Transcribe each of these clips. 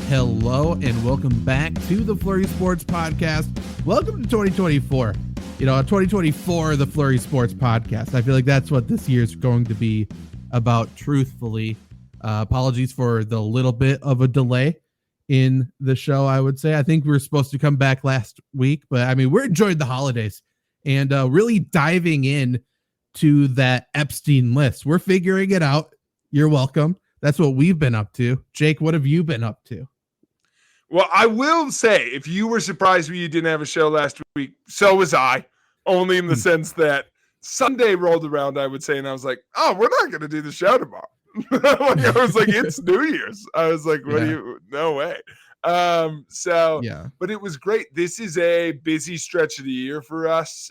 Hello and welcome back to the Flurry Sports Podcast. Welcome to 2024. 2024, the Flurry Sports Podcast. I feel like that's what this year is going to be about, truthfully. Apologies for the little bit of a delay in the show, I would say. I think we were supposed to come back last week, but I mean, we're enjoying the holidays and really diving in to that Epstein list. We're figuring it out. You're welcome. That's what we've been up to. Jake, what have you been up to? Well, I will say, if you were surprised you didn't have a show last week, so was I. Only in the sense that Sunday rolled around, I would say, and I was like, oh, we're not going to do the show tomorrow. I was like, it's New Year's. I was like, what do you, no way. But it was great. This is a busy stretch of the year for us.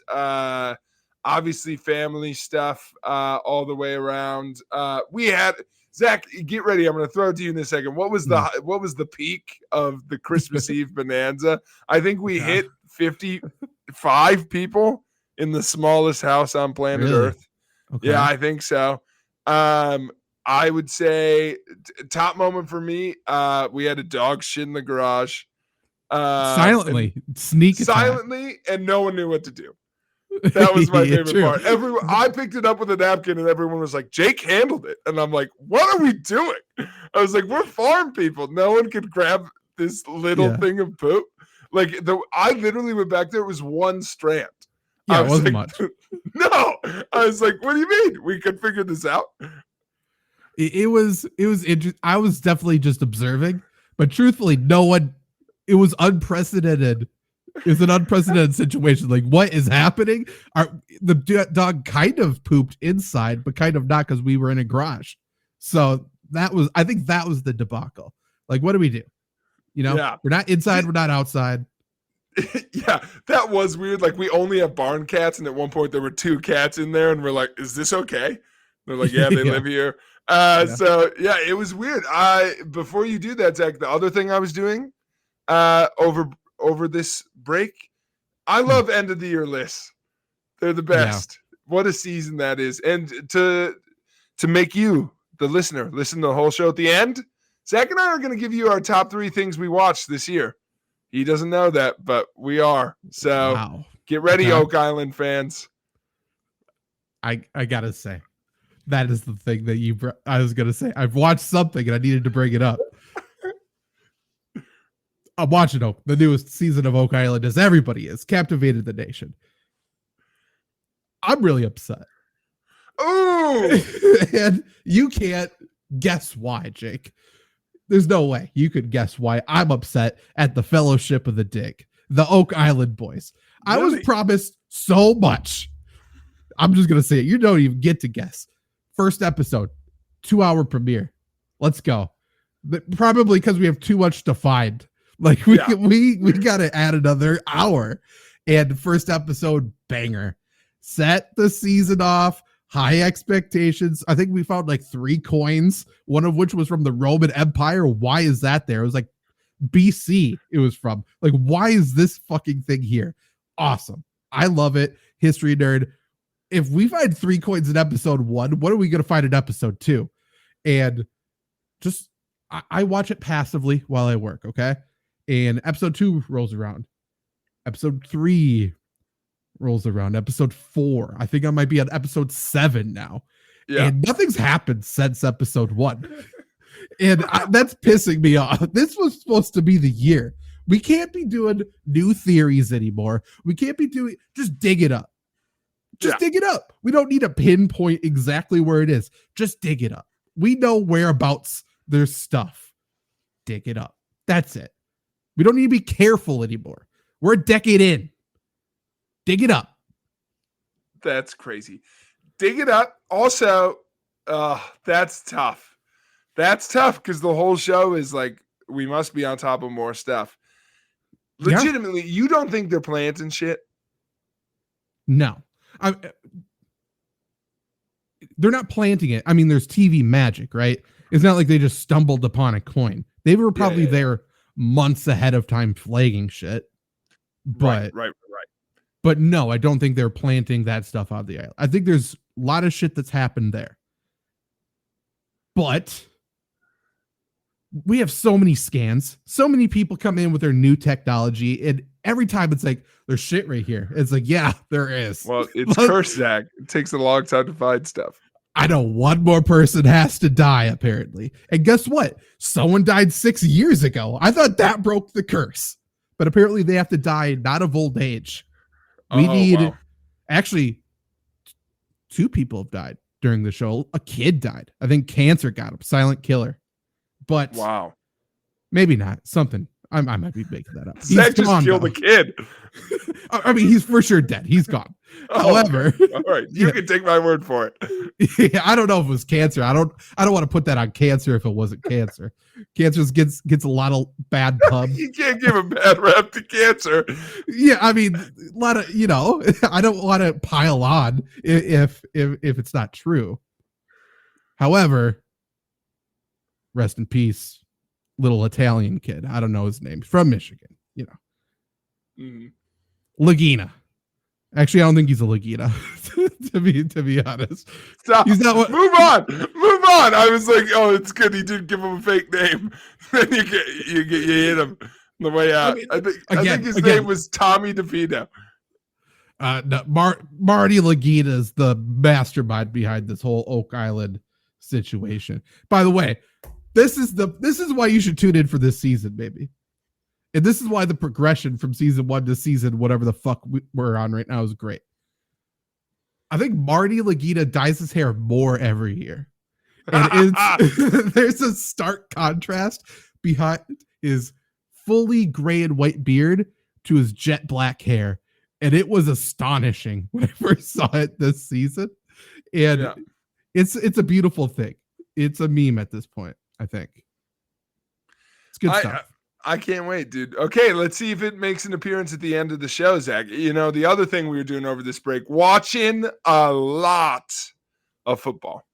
Obviously, family stuff all the way around. We had... Zach, get ready. I'm going to throw it to you in a second. What was the peak of the Christmas Eve bonanza? I think we hit 55 people in the smallest house on planet Earth. Okay. Yeah, I think so. I would say top moment for me, we had a dog shit in the garage. Silently, and no one knew what to do. That was my favorite part. I picked it up with a napkin and everyone was like, Jake handled it. And I'm like, what are we doing? I was like, we're farm people. No one could grab this little thing of poop. I literally went back there. It was one strand. Yeah, it wasn't much. No. I was like, what do you mean? We could figure this out? It was interesting. I was definitely just observing, but truthfully, it was unprecedented. It's an unprecedented situation. Like, what is happening? The dog kind of pooped inside, but kind of not, because we were in a garage. So I think that was the debacle. Like, what do we do? We're not inside, we're not outside. Yeah, that was weird. Like, we only have barn cats, and at one point there were 2 cats in there, and we're like, is this okay? They're like, yeah, they live here. So yeah, it was weird. Before you do that, Zach, the other thing I was doing over this break, I love end of the year lists. They're the best. Yeah. What a season that is. And to make you, the listener, listen to the whole show at the end, Zach and I are going to give you our top 3 things we watched this year. He doesn't know that, but we are. So Get ready, Oak Island fans. I got to say, that is the thing that I was going to say. I've watched something and I needed to bring it up. I'm watching the newest season of Oak Island, as everybody is. Captivated the nation. I'm really upset. Ooh! And you can't guess why, Jake. There's no way you could guess why I'm upset at the Fellowship of the Dig, the Oak Island boys. Really? I was promised so much. I'm just going to say it. You don't even get to guess. First episode, 2-hour premiere. Let's go. Probably because we have too much to find. Like, we got to add another hour. And first episode, banger. Set the season off. High expectations. I think we found like 3 coins, one of which was from the Roman Empire. Why is that there? It was like BC it was from. Like, why is this fucking thing here? Awesome. I love it. History nerd. If we find 3 coins in episode 1, what are we going to find in episode 2? And just, I watch it passively while I work, okay? And episode 2 rolls around. Episode 3 rolls around. Episode 4. I think I might be on episode 7 now. Yeah. And nothing's happened since episode 1. And that's pissing me off. This was supposed to be the year. We can't be doing new theories anymore. We can't be doing, just dig it up. Just dig it up. We don't need to pinpoint exactly where it is. Just dig it up. We know whereabouts there's stuff. Dig it up. That's it. We don't need to be careful anymore. We're a decade in. Dig it up. That's crazy. Dig it up. Also, that's tough. That's tough because the whole show is like, we must be on top of more stuff. Legitimately, you don't think they're planting shit? No. They're not planting it. I mean, there's TV magic, right? It's not like they just stumbled upon a coin. They were probably there months ahead of time flagging shit. But, right. But no, I don't think they're planting that stuff on the island. I think there's a lot of shit that's happened there. But we have so many scans. So many people come in with their new technology, and every time it's like, there's shit right here. It's like, yeah, there is. Well, it's cursed, Zach. It takes a long time to find stuff. I know one more person has to die, apparently. And guess what? Someone died 6 years ago. I thought that broke the curse. But apparently they have to die not of old age. We need, actually, 2 people have died during the show. A kid died. I think cancer got him. Silent killer. But wow, maybe not. Something. I might be making that up. Zach just killed a kid. I mean, he's for sure dead. He's gone. However, all right, you can take my word for it. Yeah, I don't know if it was cancer. I don't want to put that on cancer if it wasn't cancer. Cancer gets a lot of bad pub. You can't give a bad rap to cancer. Yeah, I mean, a lot of, I don't want to pile on if it's not true. However, rest in peace, little Italian kid. I don't know his name. From Michigan, Mm-hmm. Lagina. Actually, I don't think he's a Lagina. to be honest, stop. He's not Move on. I was like, oh, it's good. He didn't give him a fake name. Then you hit him on the way out. I think his name was Tommy DeVito. No, Marty Lagina is the mastermind behind this whole Oak Island situation. By the way, this is why you should tune in for this season, baby. And this is why the progression from season 1 to season whatever the fuck we're on right now is great. I think Marty Lagina dyes his hair more every year. And there's a stark contrast behind his fully gray and white beard to his jet black hair. And it was astonishing when I first saw it this season. And it's a beautiful thing. It's a meme at this point, I think. It's good stuff. I can't wait, dude. Okay, let's see if it makes an appearance at the end of the show, Zach. The other thing we were doing over this break, watching a lot of football.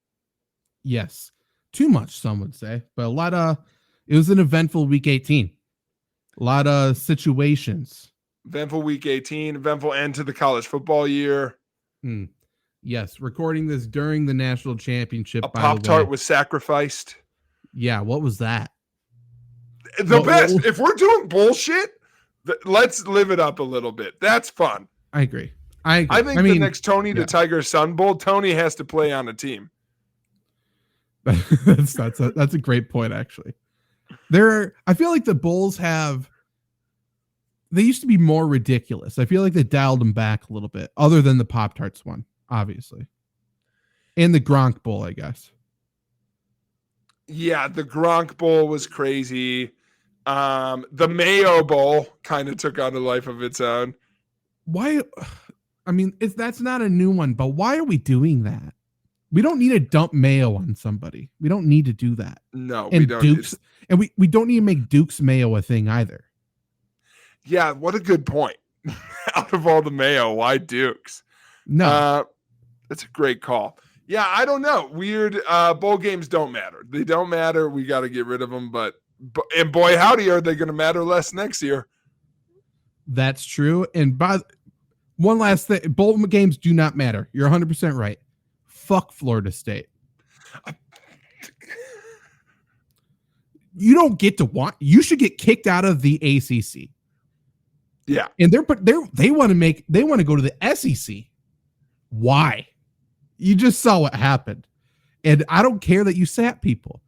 Yes. Too much, some would say. But it was an eventful week 18. A lot of situations. Eventful week 18, eventful end to the college football year. Yes, recording this during the national championship. A Pop-Tart was sacrificed. Yeah, what was that? The best. If we're doing bullshit, let's live it up a little bit. That's fun. I agree. I think the next Tony the Tiger Sun Bowl, Tony has to play on a team. That's a great point, actually. I feel like the Bulls they used to be more ridiculous. I feel like they dialed them back a little bit, other than the Pop-Tarts one, obviously. And the Gronk Bowl, I guess. Yeah, the Gronk Bowl was crazy. The Mayo Bowl kind of took on a life of its own. Why? I mean, that's not a new one, but why are we doing that? We don't need to dump mayo on somebody. We don't need to do that. No, and we don't. Dukes, and we don't need to make Duke's mayo a thing either. Yeah, what a good point. Out of all the mayo, why Dukes? No. That's a great call. Yeah, I don't know. Weird. Bowl games don't matter. They don't matter. We got to get rid of them. And boy, howdy, are they going to matter less next year? That's true. And one last thing, bowl games do not matter. You're 100% right. Fuck Florida State. You don't get to you should get kicked out of the ACC. Yeah. And they want to go to the SEC. Why? You just saw what happened. And I don't care that you sat people.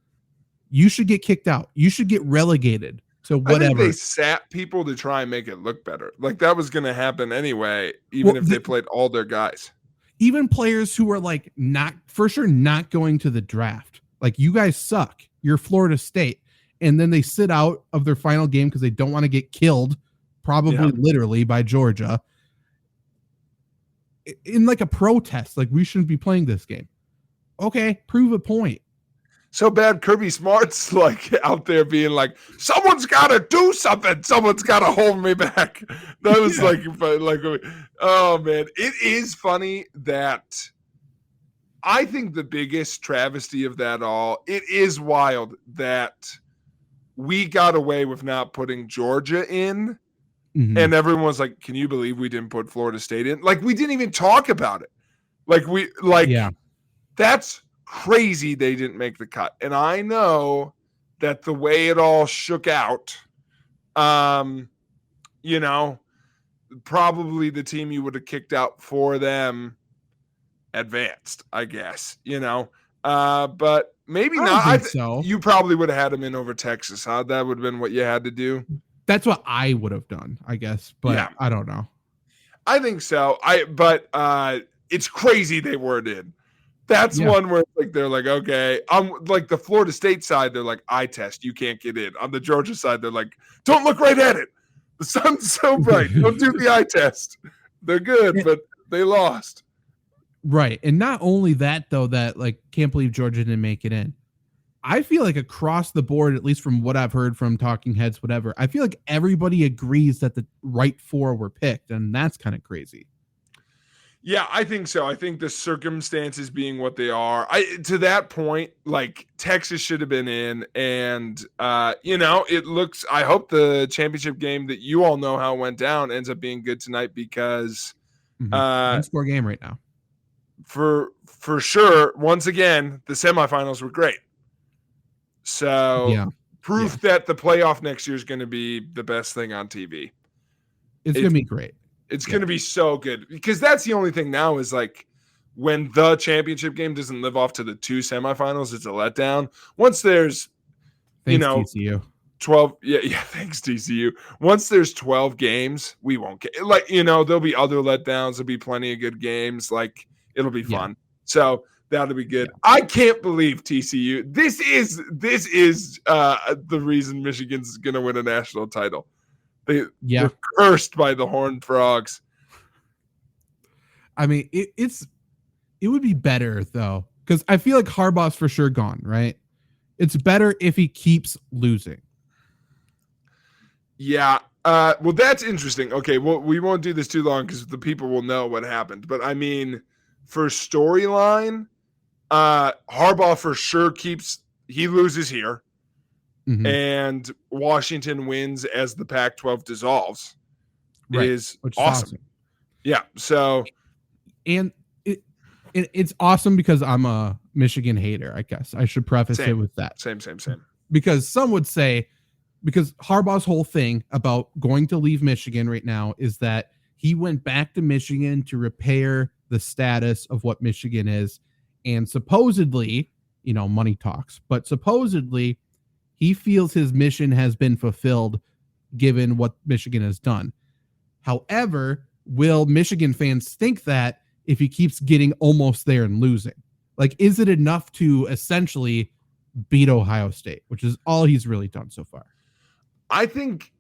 You should get kicked out. You should get relegated to whatever. I think they sat people to try and make it look better. Like that was going to happen anyway, even if they played all their guys. Even players who are like not going to the draft. Like, you guys suck. You're Florida State. And then they sit out of their final game because they don't want to get killed, probably literally, by Georgia. In like a protest, like, we shouldn't be playing this game. Okay, prove a point. So bad Kirby Smart's like out there being like, someone's got to do something. Someone's got to hold me back. That was like, oh man, it is funny that I think the biggest travesty of that all, it is wild that we got away with not putting Georgia in. Mm-hmm. And everyone was like, can you believe we didn't put Florida State in? Like, we didn't even talk about it. That's crazy they didn't make the cut. And I know that the way it all shook out, probably the team you would have kicked out for them advanced, I guess, but maybe I not. don't think so. You probably would have had them in over Texas, huh? That would have been what you had to do. That's what I would have done, I guess, but yeah. I don't know. I think so. But it's crazy they weren't in. That's one where they're like, okay. On like the Florida State side, they're like, eye test, you can't get in. On the Georgia side, they're like, don't look right at it. The sun's so bright. Don't do the eye test. They're good, but they lost. Right. And not only that, though, that can't believe Georgia didn't make it in. I feel like across the board, at least from what I've heard from talking heads, whatever, I feel like everybody agrees that the right four were picked, and that's kind of crazy. Yeah, I think so. I think the circumstances being what they are, to that point, Texas should have been in, and it looks. I hope the championship game that you all know how it went down ends up being good tonight because one-score game right now. For sure, once again, the semifinals were great. So proof that the playoff next year is going to be the best thing on TV. It's going to be great. It's going to be so good because that's the only thing now is when the championship game doesn't live up to the two semifinals, it's a letdown. Once there's, TCU. 12. Yeah. Thanks, TCU. Once there's 12 games, we won't get there'll be other letdowns. There'll be plenty of good games. It'll be fun. Yeah. So that'll be good. Yeah. I can't believe TCU. This is the reason Michigan's going to win a national title. They're cursed by the Horned Frogs. I mean, it would be better though, because I feel like Harbaugh's for sure gone, right? It's better if he keeps losing. Yeah. Well, that's interesting. Okay, well, we won't do this too long because the people will know what happened. But I mean, for storyline, Harbaugh for sure he loses here. Mm-hmm. And Washington wins as the Pac-12 dissolves. Right. Is awesome. Yeah. So, and it's awesome because I'm a Michigan hater. I guess I should preface it with that. Same. Because some would say, because Harbaugh's whole thing about going to leave Michigan right now is that he went back to Michigan to repair the status of what Michigan is, and supposedly, money talks, but supposedly. He feels his mission has been fulfilled given what Michigan has done. However, will Michigan fans think that if he keeps getting almost there and losing? Is it enough to essentially beat Ohio State, which is all he's really done so far? I think,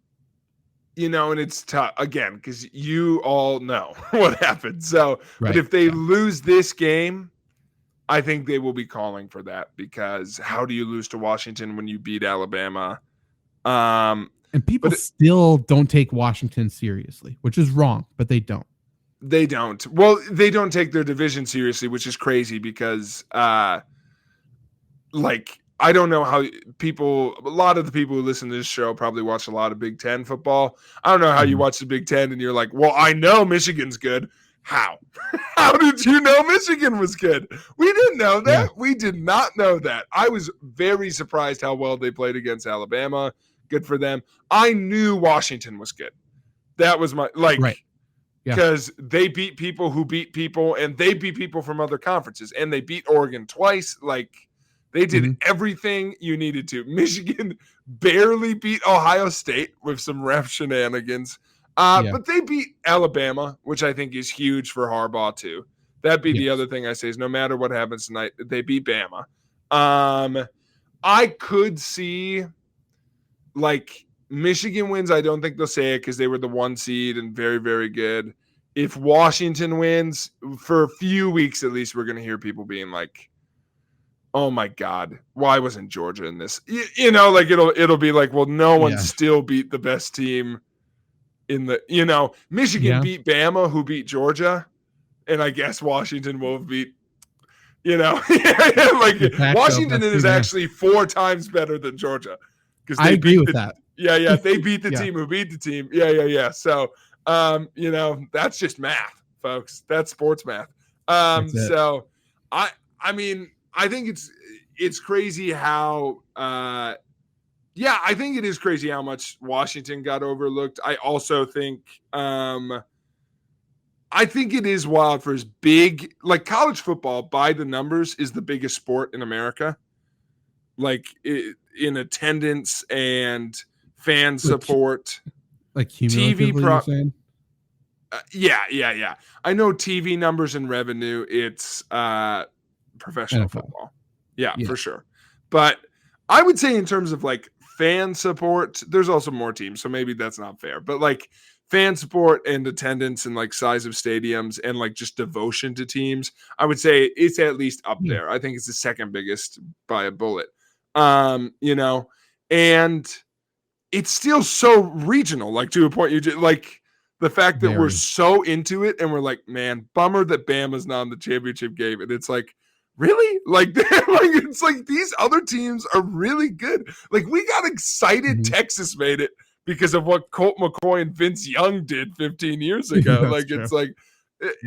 and it's tough, again, because you all know what happened. So, right. But if they lose this game, I think they will be calling for that because how do you lose to Washington when you beat Alabama? And people still don't take Washington seriously, which is wrong, but they don't. They don't. Well, they don't take their division seriously, which is crazy because, I don't know how a lot of the people who listen to this show probably watch a lot of Big Ten football. I don't know how you watch the Big Ten and you're like, well, I know Michigan's good. How? How did you know Michigan was good? We didn't know that. Yeah. We did not know that. I was very surprised how well they played against Alabama. Good for them. I knew Washington was good. That was my right. Because they beat people who beat people, and they beat people from other conferences, and they beat Oregon twice. They did everything you needed to. Michigan barely beat Ohio State with some ref shenanigans. But they beat Alabama, which I think is huge for Harbaugh too. That'd be the other thing I say is no matter what happens tonight, they beat Bama. I could see Michigan wins. I don't think they'll say it because they were the 1 seed and very, very good. If Washington wins, for a few weeks at least, we're going to hear people being like, oh my God, why wasn't Georgia in this? It'll be like, well, no one still beat the best team in the, Michigan beat Bama, who beat Georgia, and I guess Washington will beat, Washington is actually 4 times better than Georgia. Because I agree with that. Yeah, they beat the team who beat the team. Yeah. So, that's just math, folks. That's sports math. So, I mean, I think it's crazy how Yeah, I think it is crazy how much Washington got overlooked. I also think it is wild for as big, like college football by the numbers is the biggest sport in America. Like in attendance and fan support. Like cumulatively, you're saying? Yeah. I know TV numbers and revenue, it's professional NFL. football. Yeah, for sure. But I would say in terms of like fan support, there's also more teams, so maybe that's not fair. But like fan support and attendance and like size of stadiums and like just devotion to teams, I would say it's at least up there. I think it's the second biggest by a bullet. You know, and it's still so regional, like to a point you just like the fact that we're so into it and we're like, man, bummer that Bama's not in the championship game. And it's like, really? Like, it's like these other teams are really good. Like, we got excited Texas made it because of what Colt McCoy and Vince Young did 15 years ago. Like, true. It's like,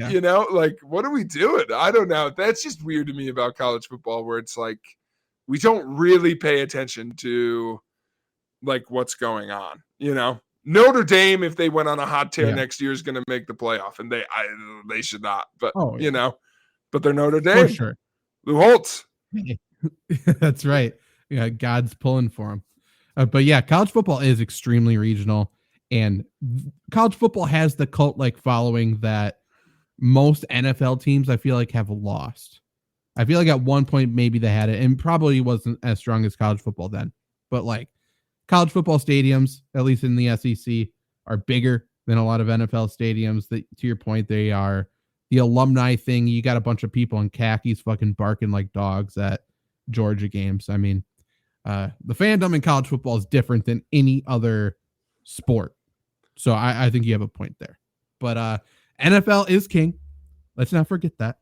you know, like, what are we doing? I don't know. That's just weird to me about college football, where it's like, we don't really pay attention to like what's going on, you know. Notre Dame, if they went on a hot tear next year, is going to make the playoff, and they should not. But you know, but they're Notre Dame. For sure. Lou Holtz. That's right. Yeah, God's pulling for him. But yeah, college football is extremely regional, and college football has the cult-like following that most NFL teams, I feel like, have lost. I feel like at one point maybe they had it, and probably wasn't as strong as college football then. But like college football stadiums, at least in the SEC, are bigger than a lot of NFL stadiums. That, to your point, they are the alumni thing. You got a bunch of people in khakis fucking barking like dogs at Georgia games. I mean, the fandom in college football is different than any other sport. So I think you have a point there. But NFL is king. Let's not forget that.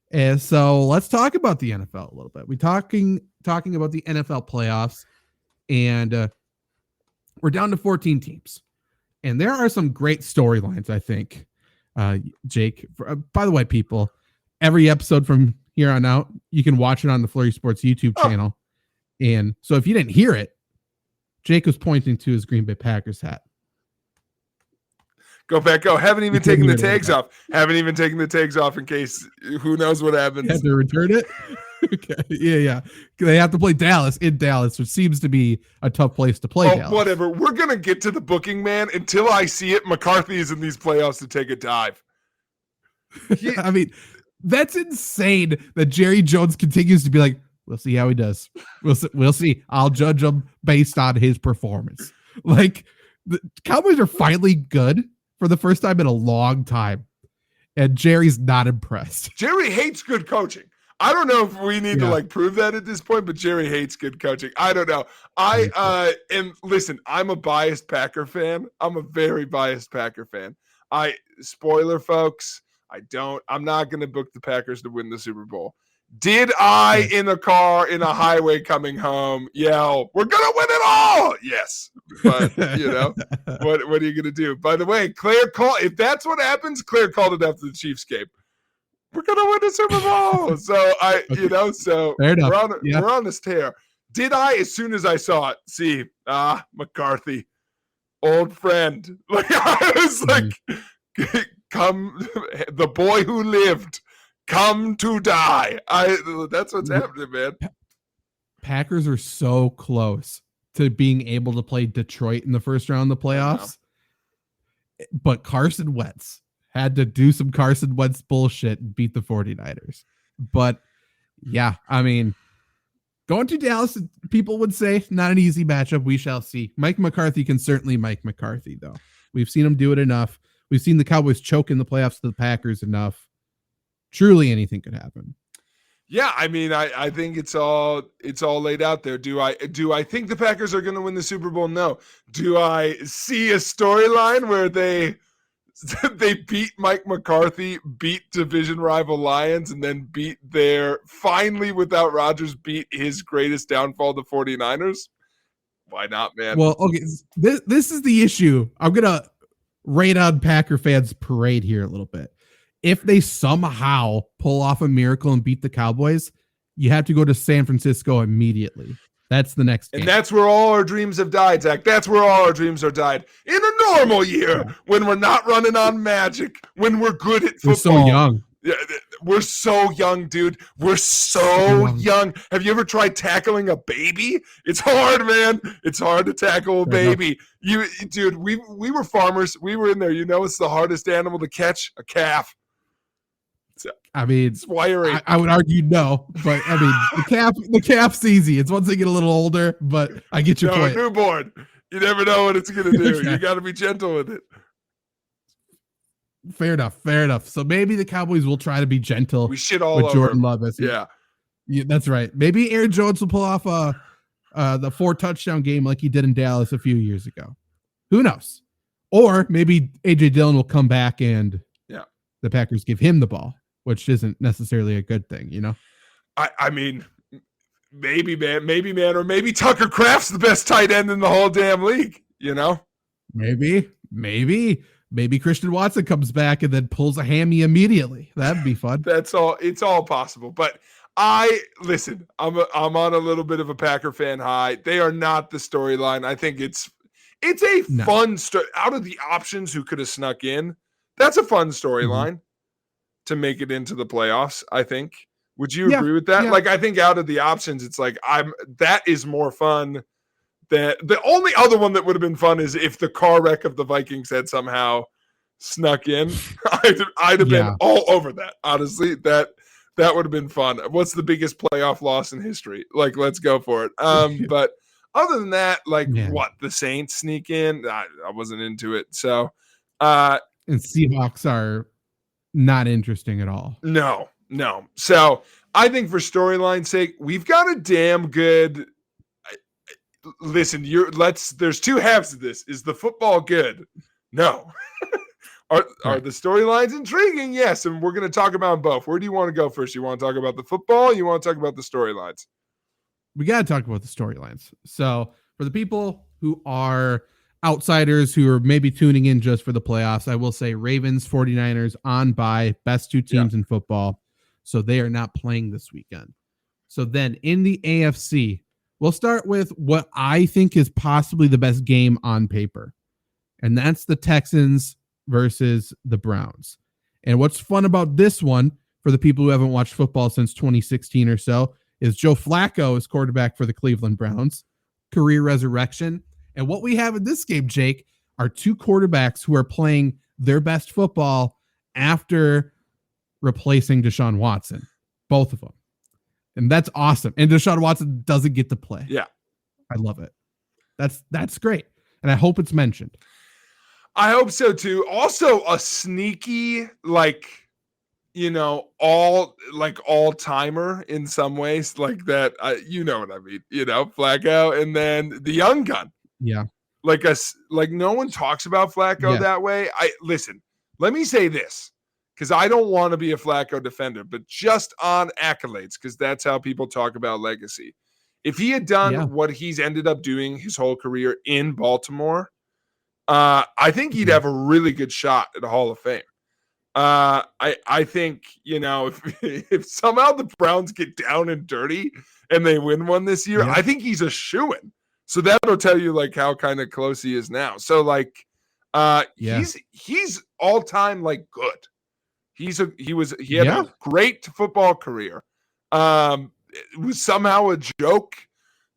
And so let's talk about the NFL a little bit. We're talking about the NFL playoffs, and we're down to 14 teams. And there are some great storylines, I think, Jake. By the way, people, every episode from here on out, you can watch it on the Flurry Sports YouTube channel. And so if you didn't hear it, Jake was pointing to his Green Bay Packers hat. Go back. Go. Haven't even taken the tags off. Haven't even taken the tags off in case who knows what happens. Have to return it. Okay. Yeah. They have to play Dallas in Dallas, which seems to be a tough place to play. Dallas. Whatever. We're gonna get to the booking, man. Until I see it, McCarthy is in these playoffs to take a dive. I mean, that's insane that Jerry Jones continues to be like, we'll see how he does. We'll see. I'll judge him based on his performance. Like, the Cowboys are finally good for the first time in a long time, and Jerry's not impressed. Jerry hates good coaching. I don't know if we need to like prove that at this point, but Jerry hates good coaching. I don't know. And listen, I'm a biased Packer fan. I'm a very biased Packer fan. Spoiler, folks, I'm not going to book the Packers to win the Super Bowl. Did I, in a car, in a highway coming home, yell, we're going to win it all? Yes. But, you know, what are you going to do? By the way, Claire called. If that's what happens, Claire called it after the Chiefs game. We're going to win the Super Bowl. So, you know, so we're on this tear. Did I, as soon as I saw it, see, McCarthy, old friend. Like, I was like, come, the boy who lived. Come to die. That's what's happening, man. Packers are so close to being able to play Detroit in the first round of the playoffs. But Carson Wentz had to do some Carson Wentz bullshit and beat the 49ers. But yeah, I mean, going to Dallas, people would say not an easy matchup. We shall see. Mike McCarthy can certainly Mike McCarthy, though. We've seen him do it enough. We've seen the Cowboys choke in the playoffs to the Packers enough. Truly anything could happen. Yeah, I mean, I think it's all laid out there. Do I think the Packers are going to win the Super Bowl? No. Do I see a storyline where they beat Mike McCarthy, beat division rival Lions, and then finally without Rodgers beat his greatest downfall, the 49ers? Why not, man? Well, okay, this is the issue. I'm going to rain on Packer fans' parade here a little bit. If they somehow pull off a miracle and beat the Cowboys, you have to go to San Francisco immediately. That's the next game. And that's where all our dreams have died, Zach. That's where all our dreams are died. In a normal year, when we're not running on magic, when we're good at football. We're so young. Yeah, we're so young, dude. We're so young. Have you ever tried tackling a baby? It's hard, man. It's hard to tackle a baby. Dude, we were farmers. We were in there. You know, it's the hardest animal to catch, a calf. I mean, it's wiring. I would argue no, but I mean, the calf's easy. It's once they get a little older, but I get your point. Newborn. You never know what it's going to do. Okay. You got to be gentle with it. Fair enough. So maybe the Cowboys will try to be gentle. We shit all with over Jordan him. Love. Yeah, that's right. Maybe Aaron Jones will pull off the 4-touchdown game like he did in Dallas a few years ago. Who knows? Or maybe AJ Dillon will come back and the Packers give him the ball, which isn't necessarily a good thing, you know? I mean, maybe, man, or maybe Tucker Kraft's the best tight end in the whole damn league, you know? Maybe Christian Watson comes back and then pulls a hammy immediately. That'd be fun. That's all. It's all possible. But listen, I'm on a little bit of a Packer fan high. They are not the storyline. I think it's a fun story. Out of the options who could have snuck in, that's a fun storyline to make it into the playoffs, I think. Would you agree with that? Yeah. Like, I think out of the options, it's like that is more fun. The only other one that would have been fun is if the car wreck of the Vikings had somehow snuck in. I'd have been all over that. Honestly, that would have been fun. What's the biggest playoff loss in history? Like, let's go for it. But other than that, like, what, the Saints sneak in? I wasn't into it. So, and Seahawks are not interesting at all. No. So I think for storyline's sake, we've got a damn good. Listen, there's two halves of this. Is the football good? No. Are the storylines intriguing? Yes, and we're going to talk about both. Where do you want to go first? You want to talk about the football? Or you want to talk about the storylines? We got to talk about the storylines. So for the people who are outsiders who are maybe tuning in just for the playoffs, I will say Ravens, 49ers on bye, best two teams in football. So they are not playing this weekend. So then in the AFC, we'll start with what I think is possibly the best game on paper. And that's the Texans versus the Browns. And what's fun about this one, for the people who haven't watched football since 2016 or so, is Joe Flacco is quarterback for the Cleveland Browns. Career resurrection. And what we have in this game, Jake, are two quarterbacks who are playing their best football after replacing Deshaun Watson. Both of them. And that's awesome. And Deshaun Watson doesn't get to play. Yeah. I love it. That's great. And I hope it's mentioned. I hope so too. Also a sneaky, all-timer in some ways, like that. You know what I mean? Flacco, and then the young gun. Yeah. Like no one talks about Flacco that way. Listen, let me say this, because I don't want to be a Flacco defender, but just on accolades, because that's how people talk about legacy. If he had done what he's ended up doing his whole career in Baltimore, I think he'd have a really good shot at a Hall of Fame. I think, if somehow the Browns get down and dirty and they win one this year, I think he's a shooin'. So that'll tell you how kind of close he is now. So he's all time good. He had a great football career. It was somehow a joke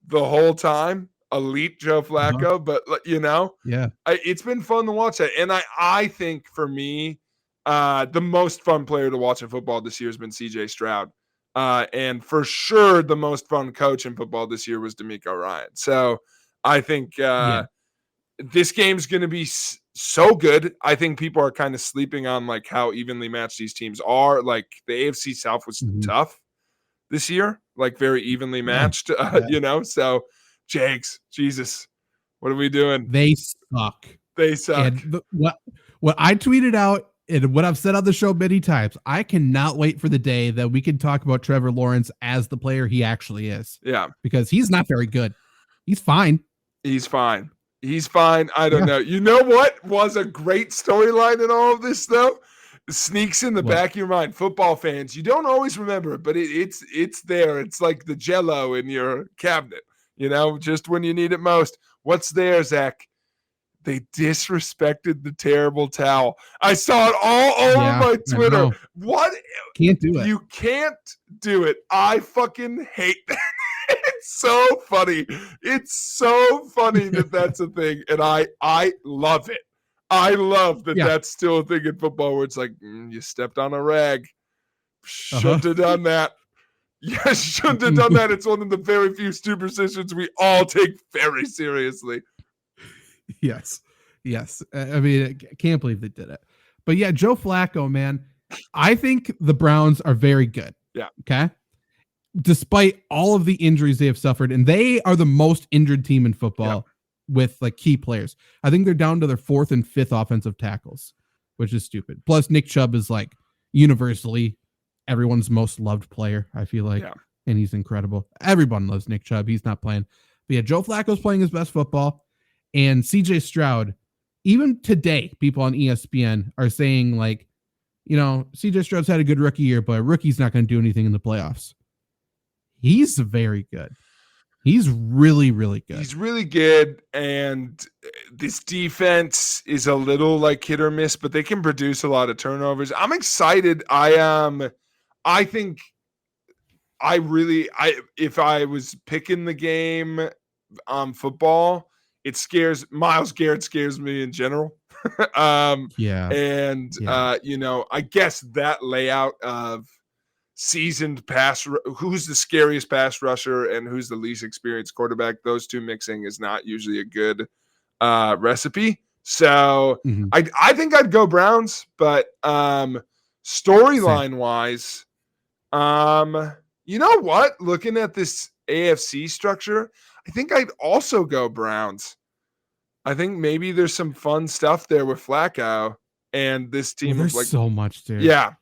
the whole time. Elite Joe Flacco, but it's been fun to watch that. And I think for me, the most fun player to watch in football this year has been CJ Stroud. And for sure, the most fun coach in football this year was DeMeco Ryan. So I think this game's going to be so good. I think people are kind of sleeping on how evenly matched these teams are. The AFC South was tough this year, very evenly matched, so Jags, Jesus, what are we doing? They suck. And what I tweeted out and what I've said on the show many times, I cannot wait for the day that we can talk about Trevor Lawrence as the player he actually is. Yeah. Because he's not very good. He's fine. I don't know. You know what was a great storyline in all of this, though? It sneaks in the back of your mind. Football fans, you don't always remember it, but it's there. It's like the Jell-O in your cabinet. just when you need it most. What's there, Zach? They disrespected the terrible towel. I saw it all over my Twitter. What? Can't do it. You can't do it. I fucking hate that. It's so funny. It's so funny that that's a thing. And I love it. I love that that's still a thing in football where it's like, you stepped on a rag. Shouldn't have done that. Yes, shouldn't have done that. It's one of the very few superstitions we all take very seriously. Yes. I mean, I can't believe they did it. But yeah, Joe Flacco, man, I think the Browns are very good. Yeah. Okay. Despite all of the injuries they have suffered, and they are the most injured team in football with like key players. I think they're down to their 4th and 5th offensive tackles, which is stupid. Plus, Nick Chubb is like universally everyone's most loved player, I feel like. Yeah. And he's incredible. Everyone loves Nick Chubb. He's not playing. But yeah, Joe Flacco's playing his best football. And CJ Stroud, even today, people on ESPN are saying like, CJ Stroud's had a good rookie year, but a rookie's not going to do anything in the playoffs. He's very good. He's really, really good. He's really good. And this defense is a little like hit or miss, but they can produce a lot of turnovers. I'm excited. I think if I was picking the game on football, Myles Garrett scares me in general. I guess that layout of seasoned who's the scariest pass rusher and who's the least experienced quarterback, those two mixing is not usually a good recipe. So I think I'd go Browns, but storyline wise, you know what? Looking at this AFC structure, I think I'd also go Browns. I think maybe there's some fun stuff there with Flacco and this team. There's so much, dude. Yeah.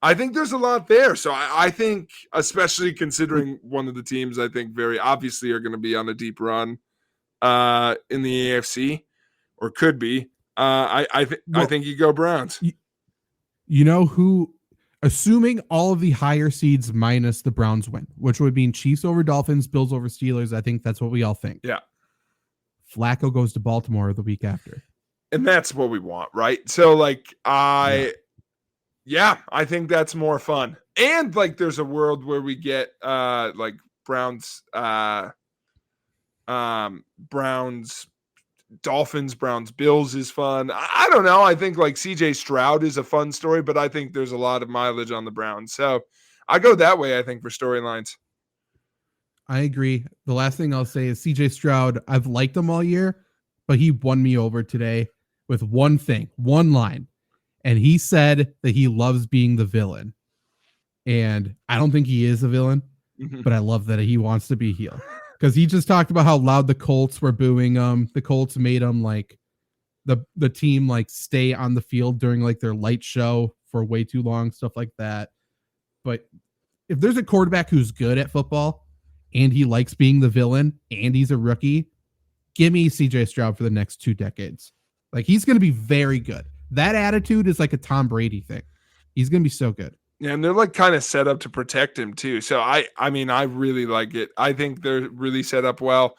I think there's a lot there. So I think, especially considering one of the teams I think very obviously are going to be on a deep run in the AFC, or could be, I think you go Browns. You know who, assuming all of the higher seeds minus the Browns win, which would mean Chiefs over Dolphins, Bills over Steelers. I think that's what we all think. Yeah. Flacco goes to Baltimore the week after. And that's what we want, right? So like I think that's more fun. And like there's a world where we get like Browns Dolphins, Browns, Bills is fun. I don't know. I think like CJ Stroud is a fun story, but I think there's a lot of mileage on the Browns. So I go that way, I think, for storylines. I agree. The last thing I'll say is CJ Stroud, I've liked him all year, but he won me over today with one line. And he said that he loves being the villain. And I don't think he is a villain, but I love that he wants to be heel. Because he just talked about how loud the Colts were booing him. The Colts made him like the team like stay on the field during like their light show for way too long, stuff like that. But if there's a quarterback who's good at football and he likes being the villain and he's a rookie, give me CJ Stroud for the next 2 decades. Like he's going to be very good. That attitude is like a Tom Brady thing. He's going to be so good. Yeah, and they're like kind of set up to protect him too. So I mean, I really like it. I think they're really set up well.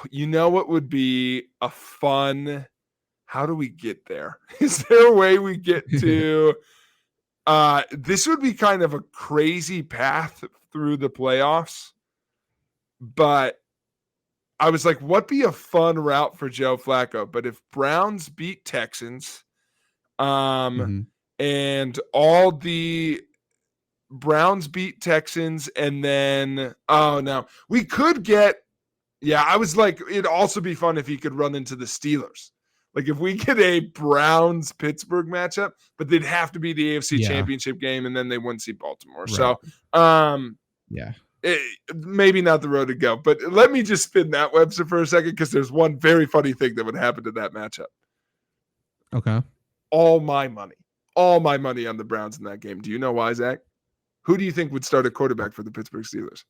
You know what would be a fun? How do we get there? Is there a way we get to? This would be kind of a crazy path through the playoffs, but I was like, what be a fun route for Joe Flacco? But if Browns beat Texans, and all the Browns beat Texans, and then we could get. Yeah, I was like, it'd also be fun if he could run into the Steelers. Like if we get a Browns Pittsburgh matchup, but they'd have to be the AFC Championship game, and then they wouldn't see Baltimore. Right. So, maybe not the road to go. But let me just spin that webster for a second, because there's one very funny thing that would happen to that matchup. Okay. All my money on the Browns in that game. Do you know why, Zach? Who do you think would start a quarterback for the Pittsburgh Steelers?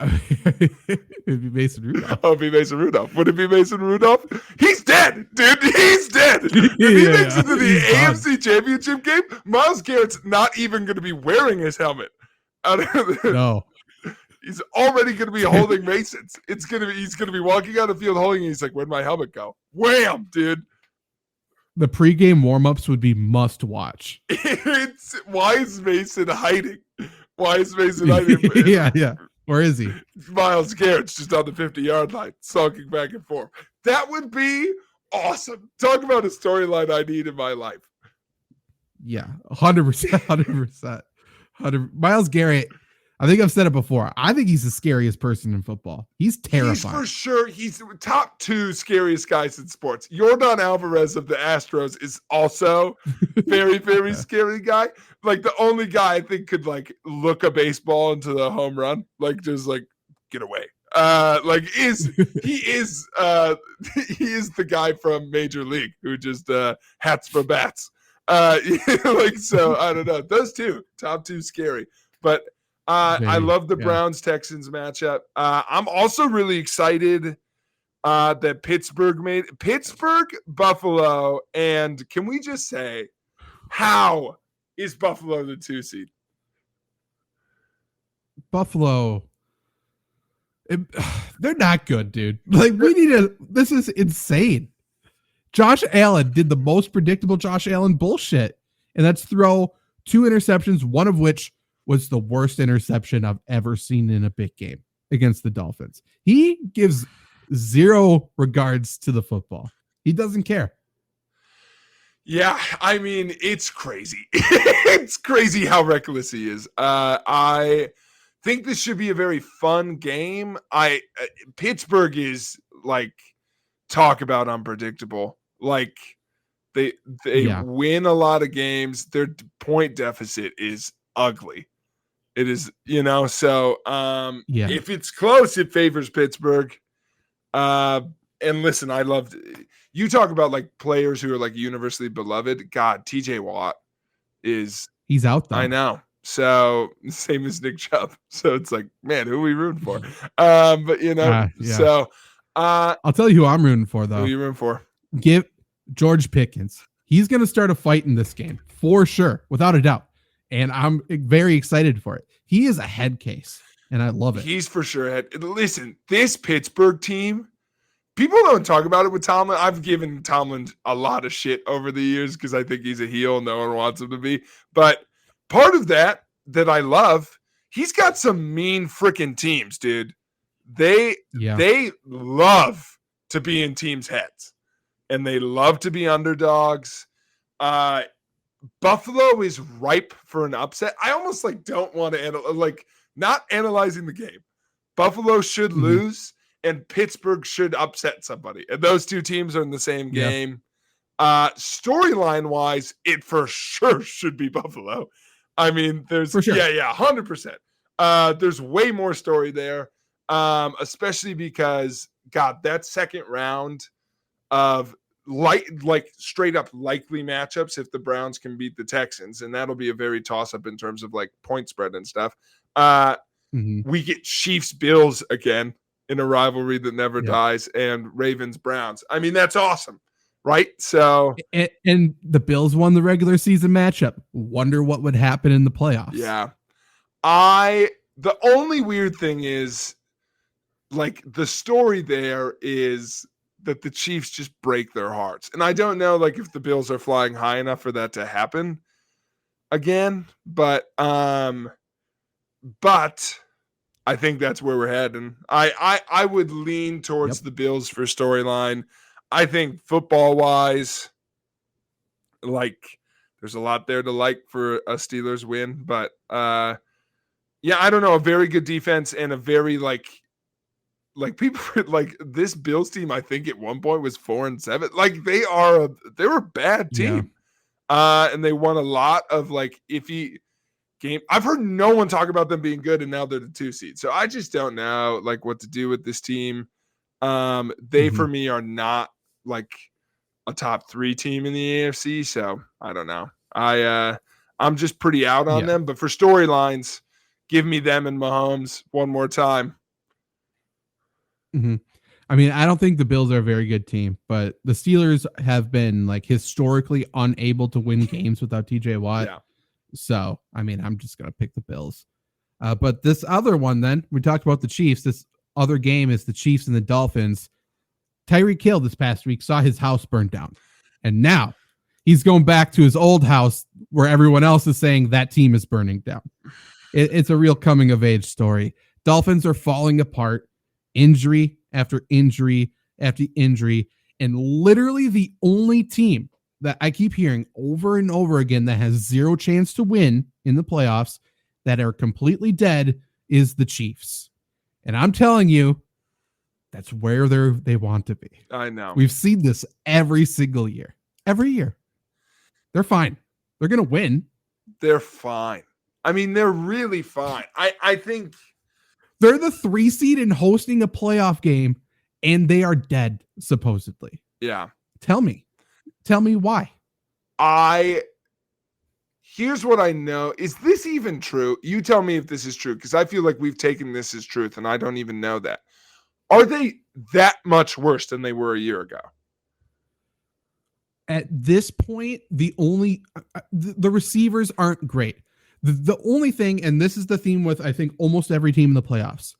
It'd be Mason Rudolph. Oh, it'd be Mason Rudolph. Would it be Mason Rudolph? He's dead, dude. He's dead. If he makes it to the AFC Championship game, Myles Garrett's not even going to be wearing his helmet. No. He's already going to be holding Masons. He's going to be walking out the field holding. He's like, "Where'd my helmet go?" Wham, dude. The pregame warmups would be must watch. Why is Mason hiding? Why is Mason hiding? Yeah. Where is he? Myles Garrett's just on the 50-yard line, sulking back and forth. That would be awesome. Talk about a storyline I need in my life. Yeah, 100%. Myles Garrett, I think I've said it before. I think he's the scariest person in football. He's terrifying. He's top 2 scariest guys in sports. Yordan Alvarez of the Astros is also very, very scary guy. Like the only guy I think could like look a baseball into the home run, like just like get away. He is the guy from Major League who just hats for bats. So I don't know. Those two, top 2 scary, but. I love the Browns-Texans matchup. I'm also really excited that Pittsburgh made Buffalo, and can we just say, how is Buffalo the 2 seed? Buffalo, they're not good, dude. Like this is insane. Josh Allen did the most predictable Josh Allen bullshit, and that's throw 2 interceptions, one of which was the worst interception I've ever seen in a big game against the Dolphins. He gives zero regards to the football. He doesn't care. Yeah, I mean, it's crazy. It's crazy how reckless he is. I think this should be a very fun game. Pittsburgh is like, talk about unpredictable. Like they win a lot of games. Their point deficit is ugly. It is, so if it's close, it favors Pittsburgh. And listen, I loved you talk about like players who are like universally beloved. God, TJ Watt he's out there. I know. So same as Nick Chubb. So it's like, man, who are we rooting for? So I'll tell you who I'm rooting for though. Who are you rooting for? Give George Pickens. He's going to start a fight in this game for sure, without a doubt. And I'm very excited for it. He is a head case, and I love it. He's for sure a head. Listen, this Pittsburgh team, people don't talk about it with Tomlin. I've given Tomlin a lot of shit over the years because I think he's a heel. No one wants him to be. But part of that I love, he's got some mean freaking teams, dude. They love to be in teams' heads, and they love to be underdogs. Buffalo is ripe for an upset. I almost don't want to not analyzing the game. Buffalo should lose and Pittsburgh should upset somebody. And those 2 teams are in the same game. Storyline wise, it for sure should be Buffalo. I mean, there's 100%. There's way more story there. Especially because that second round of straight up likely matchups if the Browns can beat the Texans, and that'll be a very toss up in terms of point spread and stuff. We get Chiefs Bills again in a rivalry that never dies, and Ravens Browns. I mean, that's awesome, right? So and the Bills won the regular season matchup. Wonder what would happen in the playoffs. Yeah. The only weird thing is the story there is that the Chiefs just break their hearts. And I don't know if the Bills are flying high enough for that to happen again, but I think that's where we're heading. I would lean towards the Bills for storyline. I think football wise, there's a lot there to like for a Steelers win, but I don't know, a very good defense and a very people this Bills team, I think at one point was 4-7. They were a bad team. And they won a lot of iffy game. I've heard no one talk about them being good, and now they're the 2 seed. So I just don't know what to do with this team. They for me are not a top 3 team in the AFC. So I don't know. I'm just pretty out on them, but for storylines, give me them and Mahomes one more time. I mean, I don't think the Bills are a very good team, but the Steelers have been historically unable to win games without TJ Watt. Yeah. So, I mean, I'm just going to pick the Bills. But this other one, then we talked about the Chiefs. This other game is the Chiefs and the Dolphins. Tyreek Hill this past week saw his house burned down, and now he's going back to his old house where everyone else is saying that team is burning down. It's a real coming of age story. Dolphins are falling apart, injury after injury after injury, and literally the only team that I keep hearing over and over again that has zero chance to win in the playoffs, that are completely dead, is the Chiefs. And I'm telling you, that's where they want to be. I know. We've seen this every single year. Every year. They're fine. They're going to win. They're fine. I mean, they're really fine. I think they're the 3 seed in hosting a playoff game, and they are dead, supposedly. Yeah. Tell me why. Here's what I know. Is this even true? You tell me if this is true, because I feel like we've taken this as truth, and I don't even know that. Are they that much worse than they were a year ago? At this point, the receivers aren't great. The only thing, and this is the theme with, I think, almost every team in the playoffs,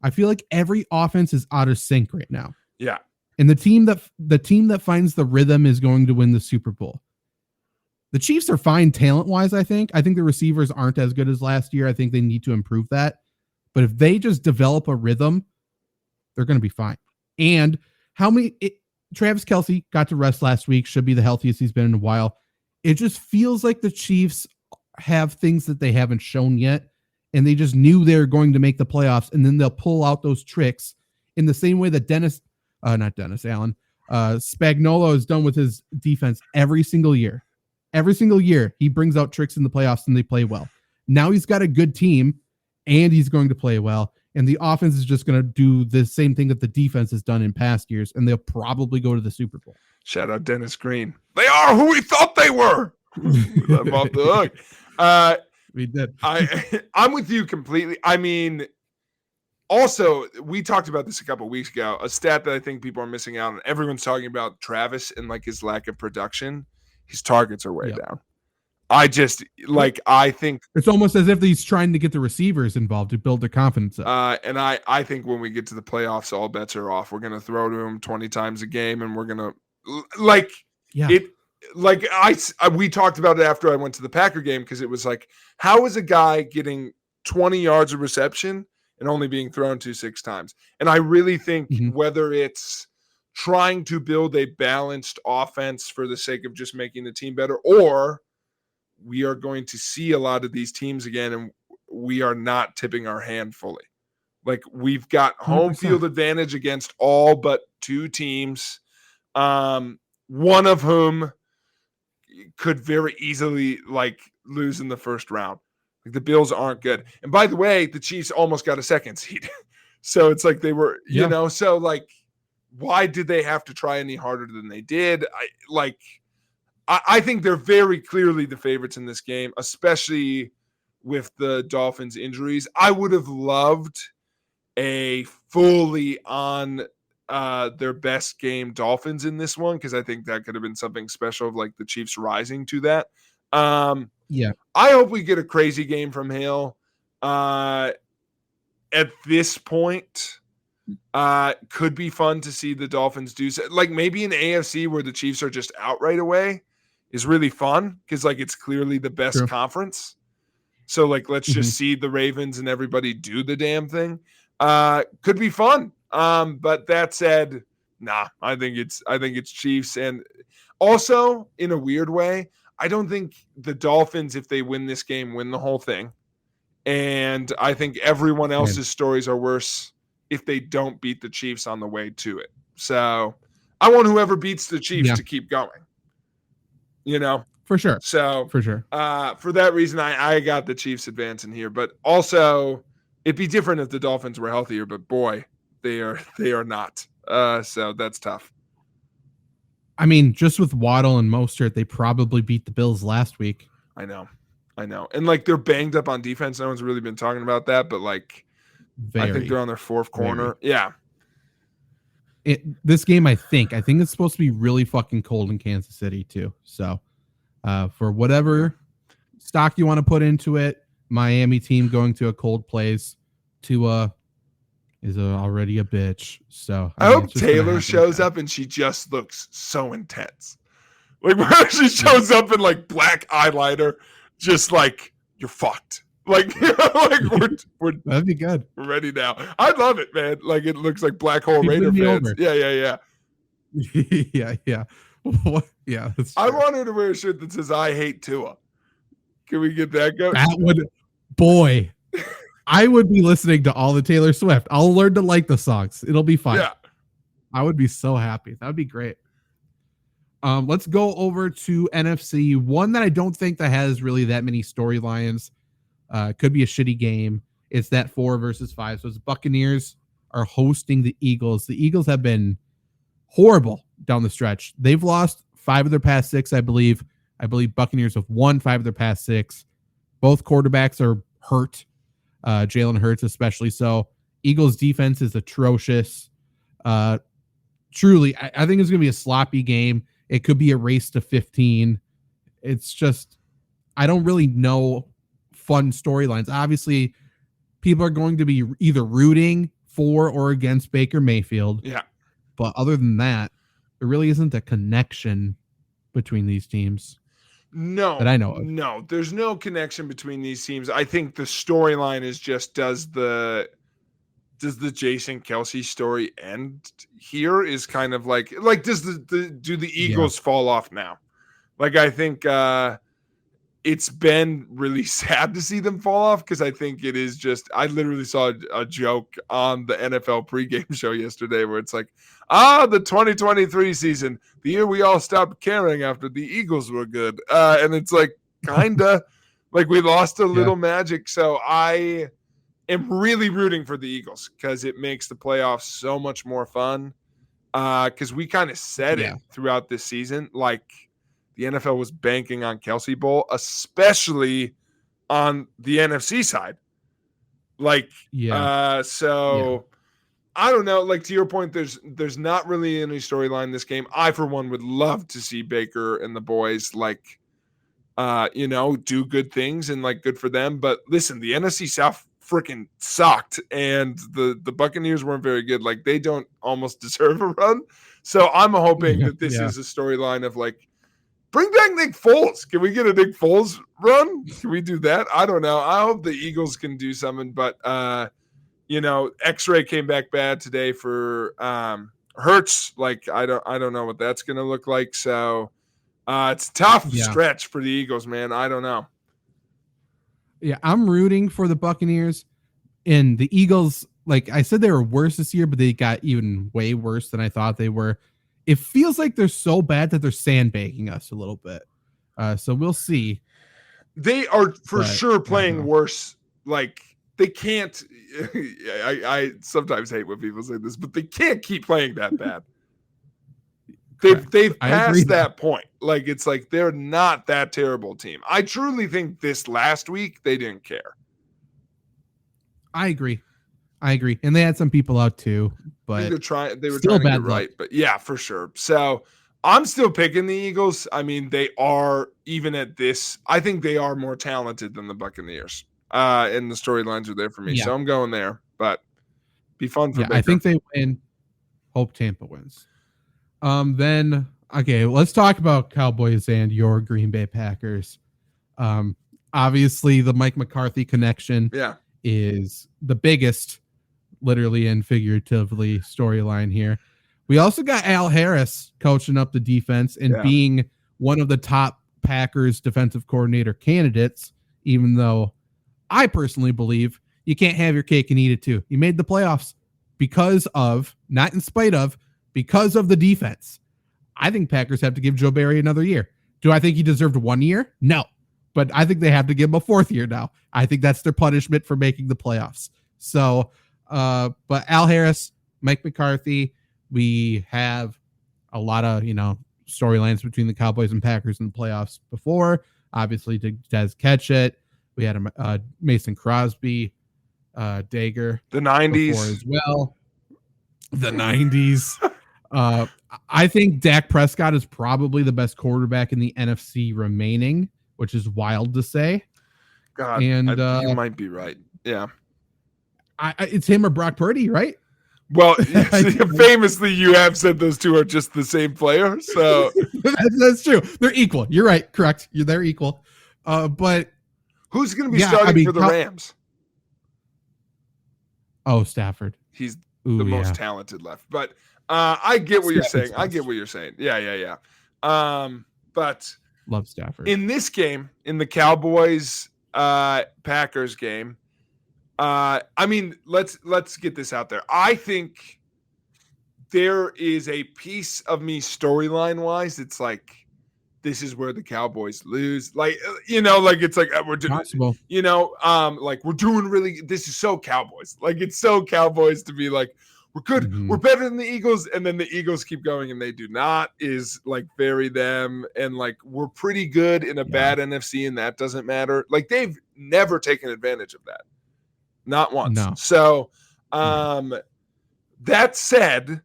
I feel like every offense is out of sync right now. Yeah. And the team that finds the rhythm is going to win the Super Bowl. The Chiefs are fine talent-wise, I think. I think the receivers aren't as good as last year. I think they need to improve that. But if they just develop a rhythm, they're going to be fine. And Travis Kelce got to rest last week, should be the healthiest he's been in a while. It just feels like the Chiefs have things that they haven't shown yet, and they just knew they were going to make the playoffs, and then they'll pull out those tricks in the same way that Spagnuolo has done with his defense every single year. Every single year, he brings out tricks in the playoffs, and they play well. Now he's got a good team, and he's going to play well. And the offense is just going to do the same thing that the defense has done in past years, and they'll probably go to the Super Bowl. Shout out Dennis Green. They are who we thought they were. I'm off the hook. We did. I'm with you completely. I mean, also, we talked about this a couple of weeks ago. A stat that I think people are missing out on. Everyone's talking about Travis and like his lack of production. His targets are way down. I think it's almost as if he's trying to get the receivers involved to build their confidence up. And I think when we get to the playoffs, all bets are off. We're going to throw to him 20 times a game, and we're going to we talked about it after I went to the Packer game, because it was like, how is a guy getting 20 yards of reception and only being thrown to 6 times? And I really think whether it's trying to build a balanced offense for the sake of just making the team better, or we are going to see a lot of these teams again, and we are not tipping our hand fully. Like, we've got home 100%. Field advantage against all but 2 teams, one of whom could very easily lose in the first round. Like, the Bills aren't good. And by the way, the Chiefs almost got a 2nd seed. So it's like they were, so like, why did they have to try any harder than they did? I think they're very clearly the favorites in this game, especially with the Dolphins' injuries. I would have loved a fully on their best game Dolphins in this one, because I think that could have been something special of like the Chiefs rising to that. I hope we get a crazy game from Hill. At this point, could be fun to see the Dolphins do so. Like, maybe an AFC where the Chiefs are just out right away is really fun, because like it's clearly the best conference. So like, let's just see the Ravens and everybody do the damn thing. Could be fun. But that said, I think it's Chiefs. And also, in a weird way, I don't think the Dolphins, if they win this game, win the whole thing. And I think everyone else's stories are worse if they don't beat the Chiefs on the way to it. So I want whoever beats the Chiefs to keep going. For sure. So for sure. For that reason, I got the Chiefs advancing here. But also, it'd be different if the Dolphins were healthier. But boy, they are not. So that's tough. I mean, just with Waddle and Mostert, they probably beat the Bills last week. I know. And like, they're banged up on defense. No one's really been talking about that. But like, I think they're on their 4th corner. Yeah. This game, I think it's supposed to be really fucking cold in Kansas City too. So for whatever stock you want to put into it, Miami team going to a cold place. Tua is already a bitch. So I mean, hope it's just gonna Taylor happen shows again. up and she just looks so intense. Like where she shows up in like black eyeliner, just like you're fucked. Like, like we're That'd be good. we're ready now. I love it, man. Like it looks like Black Hole He'd Raider win me fans. over. Yeah. yeah. What? Yeah, that's I true. want her to wear a shirt that says "I hate Tua." Can we get that going? That would, boy, I would be listening to all the Taylor Swift. I'll learn to like the songs. It'll be fun. Yeah. I would be so happy. That would be great. Let's go over to NFC. One that I don't think that has really that many storylines. Could be a shitty game. It's that 4 versus 5. So it's Buccaneers are hosting the Eagles. The Eagles have been horrible down the stretch. They've lost 5 of their past 6, I believe. I believe Buccaneers have won 5 of their past 6. Both quarterbacks are hurt. Jalen Hurts especially. So Eagles defense is atrocious. Truly, I think it's going to be a sloppy game. It could be a race to 15. It's just, I don't really know fun storylines. Obviously, people are going to be either rooting for or against Baker Mayfield. Yeah. But other than that, there really isn't a connection between these teams. No, that I know of. No, there's no connection between these teams. I think the storyline is just does the Jason Kelce story end here? Is kind of like does do the Eagles fall off now? Like I think it's been really sad to see them fall off because I think it is just I literally saw a joke on the NFL pregame show yesterday where it's like, the 2023 season, the year we all stopped caring after the Eagles were good. And it's like kinda like we lost a little magic. So I am really rooting for the Eagles because it makes the playoffs so much more fun. Because we kind of said it throughout this season, like the NFL was banking on Kelce Bowl, especially on the NFC side. Like, so I don't know. Like to your point, there's not really any storyline in this game. I, for one, would love to see Baker and the boys do good things and like good for them. But listen, the NFC South freaking sucked, and the Buccaneers weren't very good. Like they don't almost deserve a run. So I'm hoping that this is a storyline of like, bring back Nick Foles. Can we get a Nick Foles run? Can we do that? I don't know. I hope the Eagles can do something, but X-ray came back bad today for Hurts. Like I don't know what that's going to look like. So it's a tough stretch for the Eagles, man. I don't know. Yeah, I'm rooting for the Buccaneers, and the Eagles. Like I said, they were worse this year, but they got even way worse than I thought they were. It feels like they're so bad that they're sandbagging us a little bit. So we'll see. They are for sure playing worse. Like they can't. I sometimes hate when people say this, but they can't keep playing that bad. They've passed that point. Like it's like they're not that terrible team. I truly think this last week they didn't care. I agree, and they had some people out too. But they were trying to get right. But yeah, for sure. So I'm still picking the Eagles. I mean, they are even at this. I think they are more talented than the Buccaneers. And the storylines are there for me. Yeah. So I'm going there. But be fun for Baker. I think they win. Hope Tampa wins. Then let's talk about Cowboys and your Green Bay Packers. Obviously the Mike McCarthy connection is the biggest, literally and figuratively, storyline here. We also got Al Harris coaching up the defense and being one of the top Packers defensive coordinator candidates, even though I personally believe you can't have your cake and eat it too. You made the playoffs because of, not in spite of, because of the defense. I think Packers have to give Joe Barry another year. Do I think he deserved 1 year? No. But I think they have to give him a 4th year now. I think that's their punishment for making the playoffs. So, but Al Harris, Mike McCarthy, we have a lot of, storylines between the Cowboys and Packers in the playoffs before. Obviously, Des Ketchett. We had Mason Crosby, Dager. The 90s. As well. The 90s. I think Dak Prescott is probably the best quarterback in the NFC remaining, which is wild to say. God, And you might be right. Yeah. It's him or Brock Purdy, right? Well, famously, you have said those two are just the same player. So that's true. They're equal. You're right. Correct. They're equal. But who's going to be starting for the Rams? Oh, Stafford. He's the most talented left. But I get what you're saying. I get what you're saying. Yeah. But love Stafford. In this game, in the Cowboys Packers game, I mean, let's get this out there. I think there is a piece of me storyline wise. It's like, this is where the Cowboys lose. Like, like it's like we're doing, like we're doing really, this is so Cowboys. Like, it's so Cowboys to be like, we're good. Mm-hmm. We're better than the Eagles. And then the Eagles keep going and they do not, is like very them. And like, we're pretty good in a bad NFC and that doesn't matter. Like, they've never taken advantage of that. Not once. No. So that said,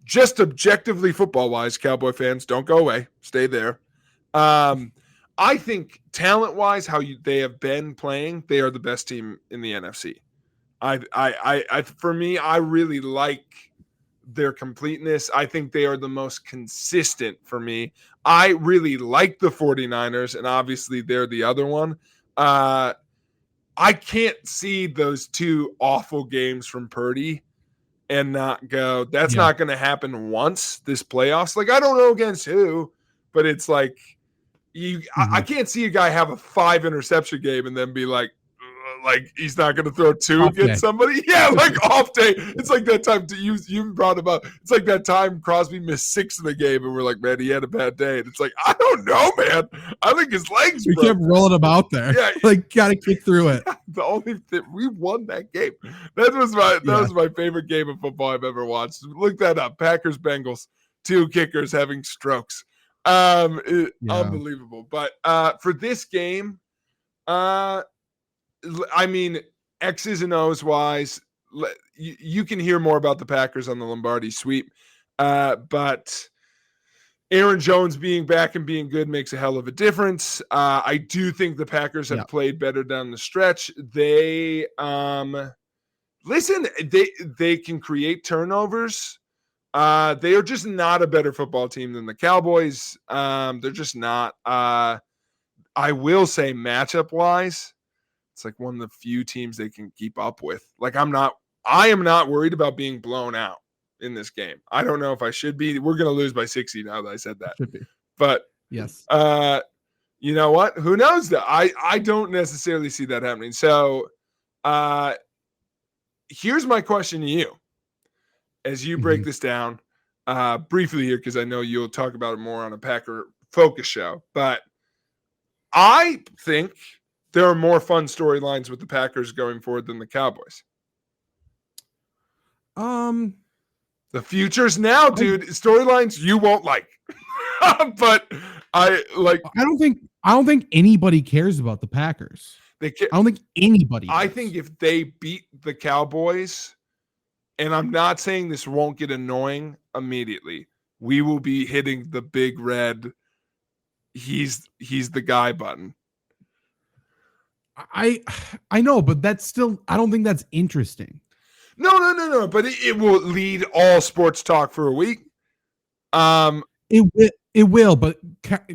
just objectively football-wise, Cowboy fans, don't go away. Stay there. I think talent-wise, how they have been playing, they are the best team in the NFC. For me, I really like their completeness. I think they are the most consistent for me. I really like the 49ers, and obviously they're the other one. I can't see those two awful games from Purdy and not go, that's not going to happen once this playoffs. Like, I don't know against who, but it's like, I can't see a guy have a 5 interception game and then be like he's not going to throw 2 off against somebody. Yeah, like off day. It's like that time you brought him up. It's like that time Crosby missed 6 in the game and we're like, man, he had a bad day. And it's like, I don't know, man. I think his legs. We kept rolling him out there. Yeah, like got to kick through it. The only thing, we won that game. That was my favorite game of football I've ever watched. Look that up. Packers Bengals. 2 kickers having strokes. Unbelievable. But for this game, I mean, X's and O's wise, you can hear more about the Packers on the Lombardi sweep. But Aaron Jones being back and being good makes a hell of a difference. I do think the Packers have played better down the stretch. They they can create turnovers. They are just not a better football team than the Cowboys. They're just not. I will say matchup wise, it's like one of the few teams they can keep up with. Like, I am not worried about being blown out in this game. I don't know if I should be. We're going to lose by 60 now that I said that. Should be. But yes. You know what? Who knows that? I don't necessarily see that happening. So here's my question to you as you break this down briefly here, because I know you'll talk about it more on a Packer focus show. But I think there are more fun storylines with the Packers going forward than the Cowboys. The future's now, dude. Storylines you won't like. But I don't think anybody cares about the Packers. I don't think anybody does. I think if they beat the Cowboys, and I'm not saying this won't get annoying immediately, we will be hitting the big red he's the guy button. I know, but that's still, I don't think that's interesting. No. But it will lead all sports talk for a week. It will, but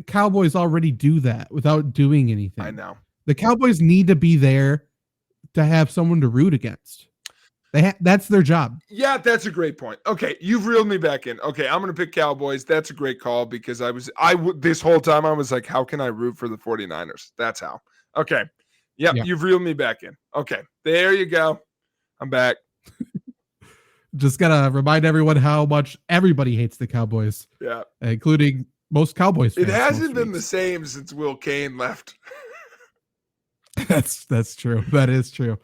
Cowboys already do that without doing anything. I know. The Cowboys need to be there to have someone to root against. That's their job. Yeah, that's a great point. Okay, you've reeled me back in. Okay, I'm going to pick Cowboys. That's a great call because this whole time I was like, how can I root for the 49ers? That's how. Okay. Yep. You've reeled me back in. Okay, there you go. I'm back. Just gotta remind everyone how much everybody hates the Cowboys. Yeah, including most Cowboys fans. It hasn't been the same since Will Kane left. That's true. That is true.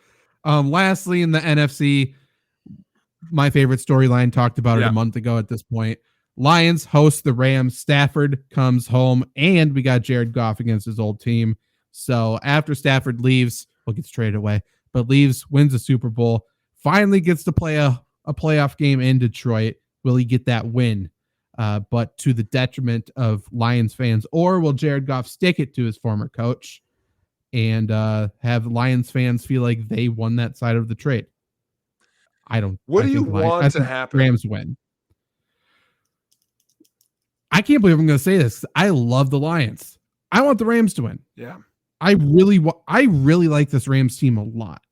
Lastly, in the NFC, my favorite storyline, talked about it a month ago at this point. Lions host the Rams. Stafford comes home, and we got Jared Goff against his old team. So after Stafford leaves, gets traded away, but leaves, wins the Super Bowl, finally gets to play a playoff game in Detroit. Will he get that win? But to the detriment of Lions fans, or will Jared Goff stick it to his former coach? and have Lions fans feel like they won that side of the trade. What do you want to happen? Rams win. I can't believe I'm going to say this. I love the Lions. I want the Rams to win. Yeah. I really like this Rams team a lot.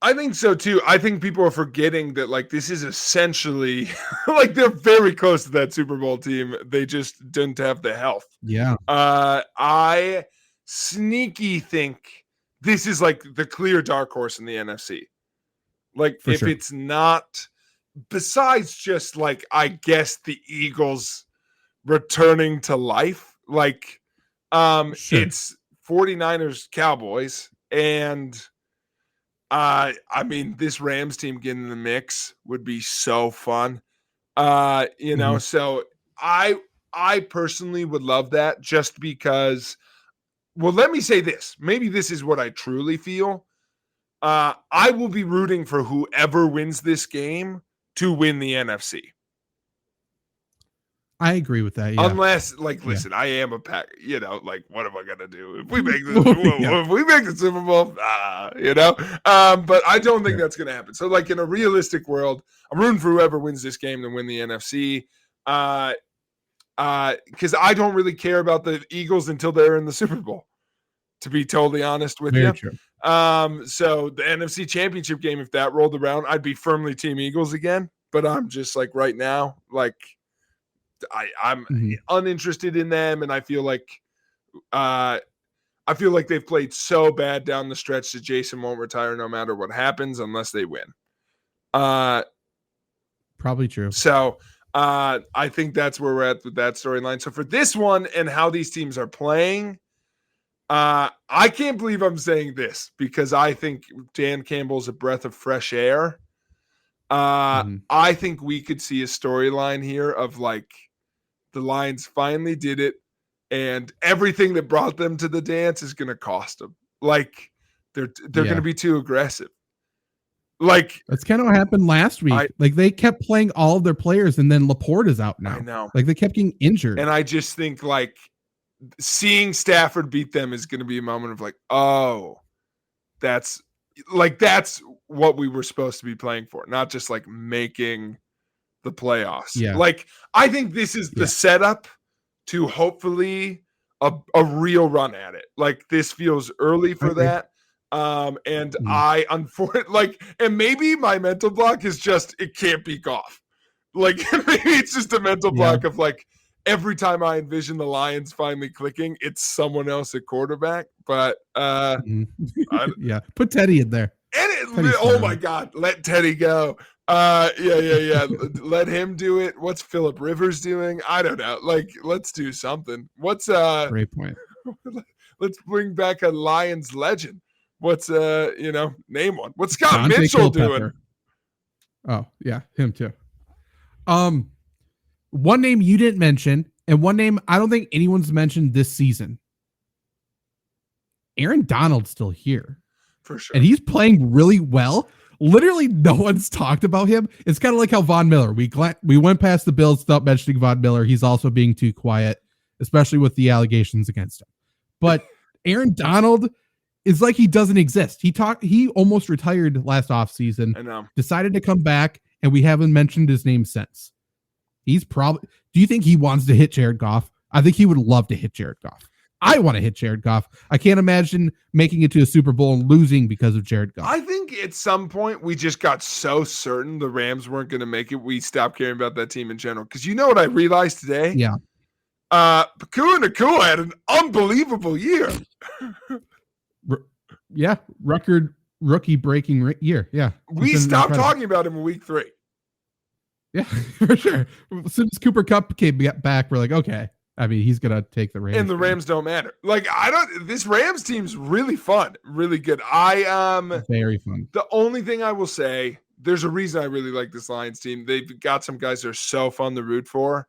I think so too. I think people are forgetting that like this is essentially like they're very close to that Super Bowl team. They just didn't have the health. Yeah. I sneaky think this is like the clear dark horse in the NFC. Like if it's not, besides just like I guess the Eagles returning to life, like it's 49ers Cowboys, and I mean this Rams team getting in the mix would be so fun. So I personally would love that just because, well, let me say this. Maybe this is what I truly feel. I will be rooting for whoever wins this game to win the NFC. I agree with that. Yeah. Unless, like, listen, I am a pack. Like, what am I gonna do if we make this? If we make the Super Bowl, But I don't think that's gonna happen. So, like, in a realistic world, I'm rooting for whoever wins this game to win the NFC. Because I don't really care about the Eagles until they're in the Super Bowl. To be totally honest with you. True. So the NFC Championship game, if that rolled around, I'd be firmly Team Eagles again. But I'm just like right now, like I'm uninterested in them, and I feel like they've played so bad down the stretch that Jason won't retire no matter what happens unless they win. Probably true. So I think that's where we're at with that storyline. So for this one and how these teams are playing, I can't believe I'm saying this because I think Dan Campbell's a breath of fresh air. I think we could see a storyline here of like the Lions finally did it, and everything that brought them to the dance is going to cost them. Like they're going to be too aggressive. Like that's kind of what happened last week. Like they kept playing all of their players, and then Laporte is out now. I know. Like they kept getting injured, and I just think like seeing Stafford beat them is going to be a moment of like, oh, that's what we were supposed to be playing for, not just like making the playoffs. Yeah. Like I think this is the setup to hopefully a real run at it. Like this feels early for that. I unfortunately and maybe my mental block is just it can't be Goff. Like maybe it's just a mental block of like every time I envision the Lions finally clicking, it's someone else at quarterback. But put Teddy in there. And oh my God, let Teddy go. Let him do it. What's Phillip Rivers doing? I don't know. Like, let's do something. What's great point. Let's bring back a Lions legend. What's name one. What's Scott Dante Mitchell Culpepper doing? Oh yeah, him too. One name you didn't mention, and one name I don't think anyone's mentioned this season. Aaron Donald's still here. For sure. And he's playing really well. Literally no one's talked about him. It's kind of like how Von Miller. We went past the Bills without mentioning Von Miller. He's also being too quiet, especially with the allegations against him. But Aaron Donald is like he doesn't exist. He almost retired last offseason. I know. Decided to come back, and we haven't mentioned his name since. He's probably. Do you think he wants to hit Jared Goff? I think he would love to hit Jared Goff. I want to hit Jared Goff. I can't imagine making it to a Super Bowl and losing because of Jared Goff. I think at some point we just got so certain the Rams weren't going to make it, we stopped caring about that team in general. Because you know what I realized today? Yeah. Nakua had an unbelievable year. Record rookie-breaking year. Yeah. We stopped talking about him in week 3. Yeah, for sure. As soon as Cooper Kupp came back, we're like, okay. I mean, he's going to take the Rams. And the Rams don't matter. Like, this Rams team's really fun, really good. Very fun. The only thing I will say, there's a reason I really like this Lions team. They've got some guys that are so fun to root for.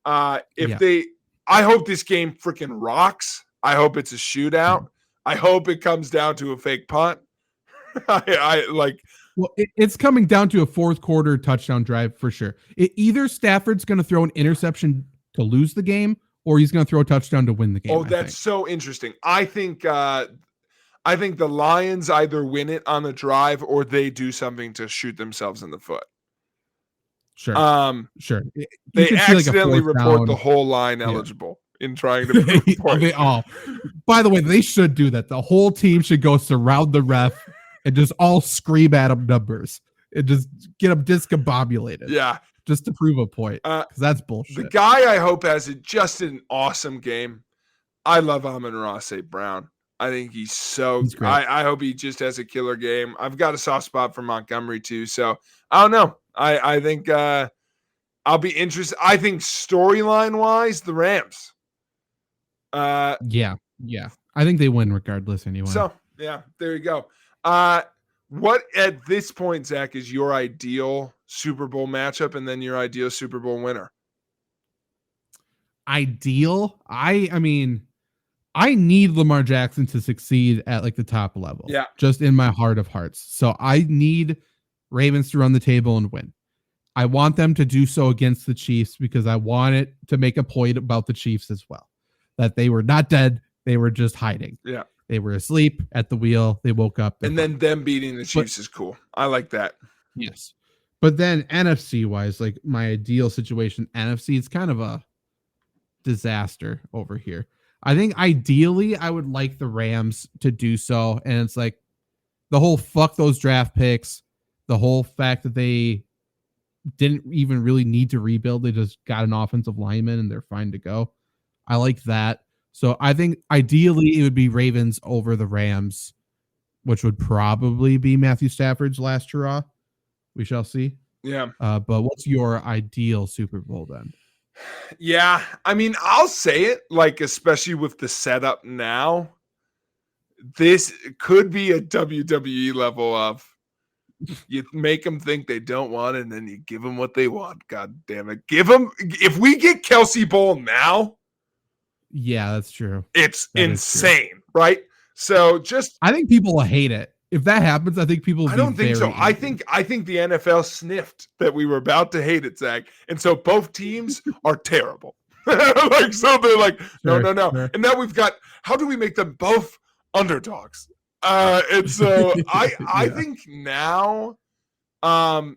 I hope this game freaking rocks. I hope it's a shootout. I hope it comes down to a fake punt. Well, it's coming down to a fourth quarter touchdown drive for sure. Either Stafford's going to throw an interception to lose the game, or he's going to throw a touchdown to win the game. Oh, that's so interesting. I think the Lions either win it on the drive or they do something to shoot themselves in the foot. Sure. Sure. They accidentally report the whole line eligible in trying to prove a point. By the way, they should do that. The whole team should go surround the ref and just all scream at him numbers and just get them discombobulated. Yeah. Just to prove a point. Because that's bullshit. The guy I hope has just an awesome game. I love Amon-Ra St. Brown. I think he's great. I hope he just has a killer game. I've got a soft spot for Montgomery too. So I don't know. I think I'll be interested. I think storyline wise, the Rams. Yeah. I think they win regardless anyway. So yeah, there you go. What at this point, Zach, is your ideal Super Bowl matchup and then your ideal Super Bowl winner? Ideal? I mean, I need Lamar Jackson to succeed at like the top level. Yeah. Just in my heart of hearts. So I need Ravens to run the table and win. I want them to do so against the Chiefs because I want it to make a point about the Chiefs as well. That they were not dead. They were just hiding. Yeah. They were asleep at the wheel. They woke up. And then them beating the Chiefs is cool. I like that. Yes. But then NFC wise, like my ideal situation, NFC, it's kind of a disaster over here. I think ideally I would like the Rams to do so. And it's like the whole fuck those draft picks, the whole fact that they didn't even really need to rebuild. They just got an offensive lineman and they're fine to go. I like that. So I think ideally it would be Ravens over the Rams, which would probably be Matthew Stafford's last hurrah. We shall see. Yeah. But what's your ideal Super Bowl then? Yeah. I mean, I'll say it, like, especially with the setup now, this could be a WWE level of you make them think they don't want it, and then you give them what they want. God damn it. Give them, if we get Kelsey Bowl now. Yeah, that's true. It's insane, right? So I think people will hate it. If that happens, I think people will I don't think so. Angry. I think the NFL sniffed that we were about to hate it, Zach. And so both teams are terrible. Like, so they're like, no. Sure. And now we've got, how do we make them both underdogs? And so I think now, I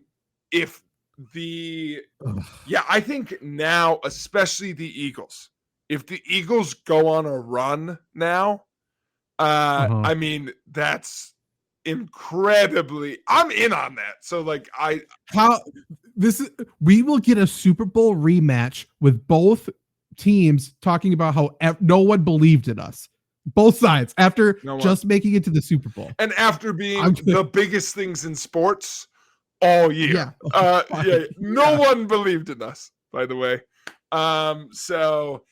think now, especially the Eagles, if the Eagles go on a run now, I mean, that's incredibly, I'm in on that. So like we will get a Super Bowl rematch with both teams talking about how no one believed in us. Both sides after just making it to the Super Bowl. And after being the biggest things in sports all year. Yeah. No one believed in us, by the way. So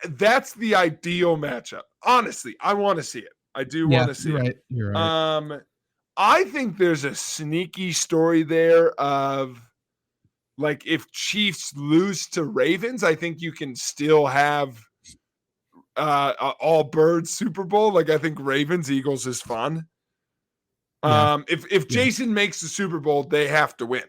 that's the ideal matchup. Honestly, I want to see it. I do want to see it. You're right. I think there's a sneaky story there of like if Chiefs lose to Ravens, I think you can still have all birds Super Bowl. Like I think Ravens Eagles is fun. If Jason makes the Super Bowl, they have to win.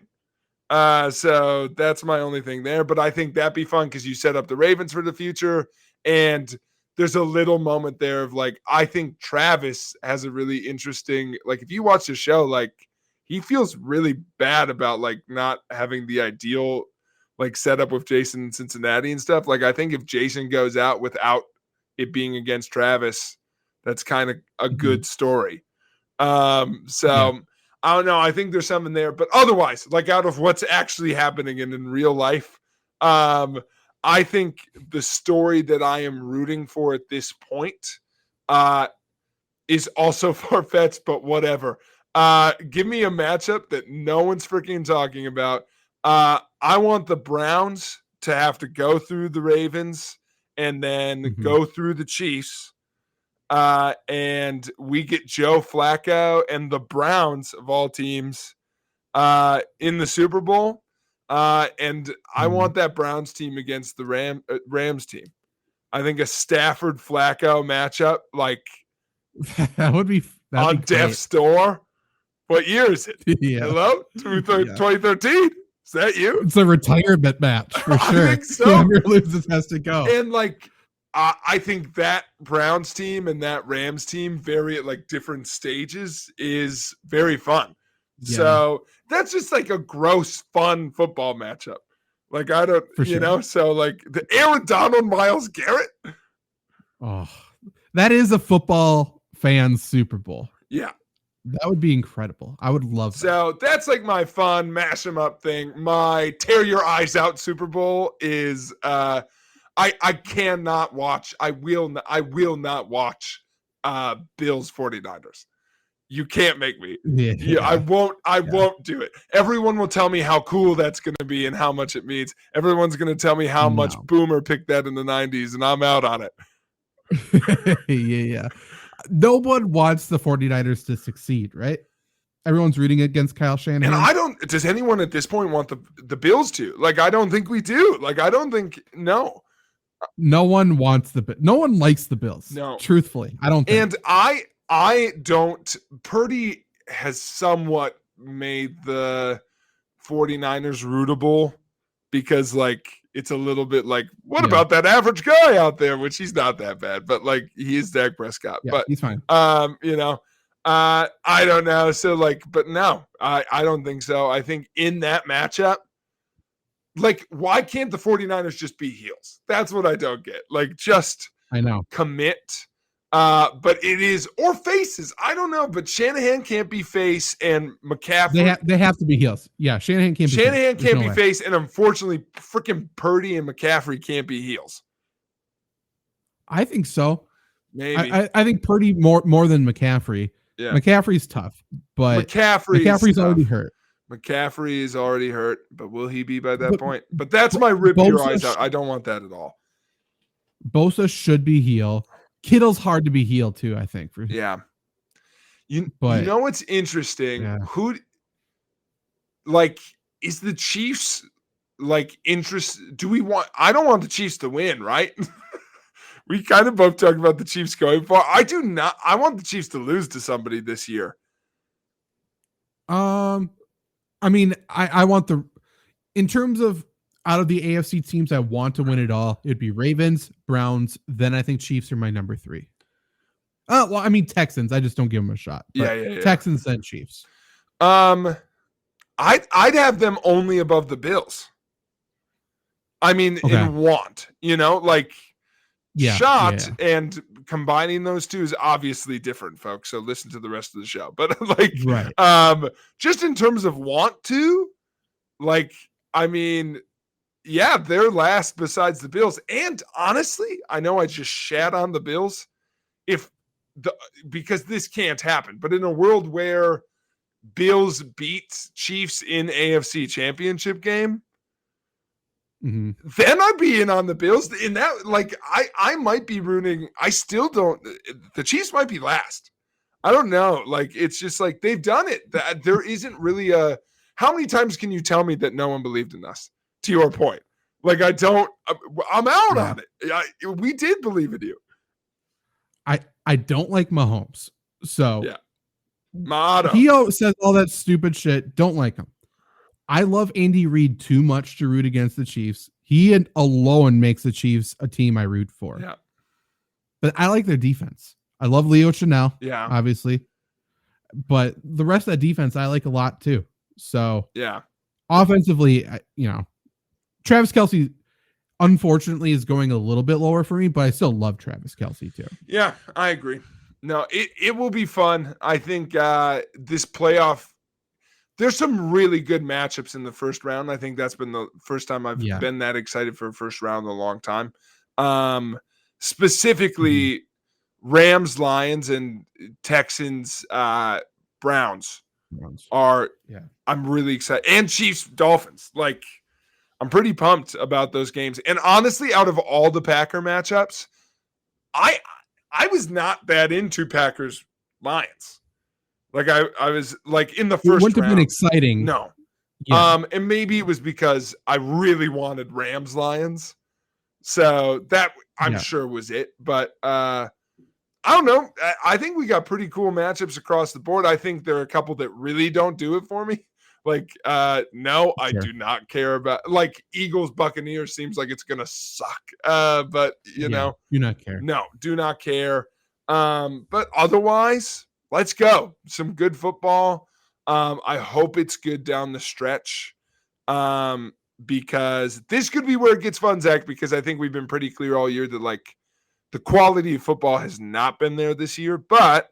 So that's my only thing there. But I think that'd be fun because you set up the Ravens for the future. And there's a little moment there of like, I think Travis has a really interesting, like if you watch the show, like he feels really bad about like not having the ideal like setup with Jason in Cincinnati and stuff. Like I think if Jason goes out without it being against Travis, that's kind of a good story. I don't know. I think there's something there, but otherwise, like out of what's actually happening and in real life, I think the story that I am rooting for at this point is also far-fetched, but whatever. Give me a matchup that no one's freaking talking about. I want the Browns to have to go through the Ravens and then go through the Chiefs. And we get Joe Flacco and the Browns of all teams in the Super Bowl. And I want that Browns team against the Rams team. I think a Stafford Flacco matchup, like that would be on Death's Door. What year is it? Hello? 2013? Is that you? It's a retirement match for sure. I think so. Whoever loses has to go. And like, I think that Browns team and that Rams team, very at like different stages, is very fun. Yeah. So that's just like a gross, fun football matchup. Like, I don't, for you know, so like the Aaron Donald, Myles Garrett. Oh, that is a football fan's Super Bowl. Yeah. That would be incredible. I would love that. So that's like my fun mash them up thing. My tear your eyes out Super Bowl is I cannot watch. I will not watch Bills 49ers. You can't make me. Yeah, I won't do it. Everyone will tell me how cool that's going to be and how much it means. Everyone's going to tell me how much Boomer picked that in the 90s, and I'm out on it. Yeah. No one wants the 49ers to succeed, right? Everyone's rooting against Kyle Shanahan. And does anyone at this point want the Bills to? Like, I don't think we do. Like, I don't think, no. No one wants no one likes the Bills. No. Truthfully, I don't think. And I don't. Purdy has somewhat made the 49ers rootable because, like, it's a little bit like, what about that average guy out there? Which he's not that bad, but like, he is Dak Prescott. Yeah, but he's fine. You know, I don't know. So like, but no, I don't think so. I think in that matchup, like, why can't the 49ers just be heels? That's what I don't get. Like, just commit. But it is, or faces. I don't know, but Shanahan can't be face, and McCaffrey. They have to be heels. Yeah, Shanahan can't be face, and unfortunately, freaking Purdy and McCaffrey can't be heels. I think so. Maybe. I think Purdy more than McCaffrey. Yeah. McCaffrey's tough, but McCaffrey's already hurt. McCaffrey is already hurt, but will he be by that point? But that's my rip your eyes out. I don't want that at all. Bosa should be heel. Kittle's hard to be heel too, I think. Yeah. You know what's interesting? Yeah. Who, like, is the Chiefs, like, I don't want the Chiefs to win, right? We kind of both talked about the Chiefs going far. I do not. I want the Chiefs to lose to somebody this year. I mean, I want in terms of out of the AFC teams I want to win it all, it'd be Ravens, Browns, then I think Chiefs are my number 3. Well, I mean Texans. I just don't give them a shot. Yeah. Texans, then Chiefs. I'd have them only above the Bills. I mean, in want, you know, like and combining those two is obviously different, folks. So listen to the rest of the show. But like, just in terms of want to, like, I mean, yeah, they're last besides the Bills. And honestly, I know I just shat on the Bills because this can't happen. But in a world where Bills beat Chiefs in AFC Championship game, then I'd be in on the Bills. In that, like, I might be rooting. I still don't. The Chiefs might be last. I don't know. Like, it's just like they've done it. That there isn't really a. How many times can you tell me that no one believed in us? To your point, like, I don't. I'm out on it. We did believe in you. I don't like Mahomes. So Motto. He says all that stupid shit. Don't like him. I love Andy Reid too much to root against the Chiefs. He alone makes the Chiefs a team I root for. Yeah. But I like their defense. I love Leo Chanel. Yeah. Obviously. But the rest of that defense I like a lot too. So offensively, Travis Kelce unfortunately is going a little bit lower for me, but I still love Travis Kelce too. Yeah, I agree. No, it will be fun. I think this playoff, there's some really good matchups in the first round. I think that's been the first time I've been that excited for a first round in a long time. Specifically, Rams, Lions, and Texans, Browns are. Yeah, I'm really excited, and Chiefs, Dolphins. Like, I'm pretty pumped about those games. And honestly, out of all the Packer matchups, I was not that into Packers Lions. Like, I was like in the first round. It wouldn't have been exciting. No. Yeah. And maybe it was because I really wanted Rams Lions. So that I'm sure was it. But I don't know. I think we got pretty cool matchups across the board. I think there are a couple that really don't do it for me. Like, no, I Sure. do not care about, like, Eagles Buccaneers seems like it's gonna suck. But you know, do not care. no, do not care. But otherwise, let's go. Some good football. I hope it's good down the stretch. Because this could be where it gets fun, Zach, because I think we've been pretty clear all year that like the quality of football has not been there this year. But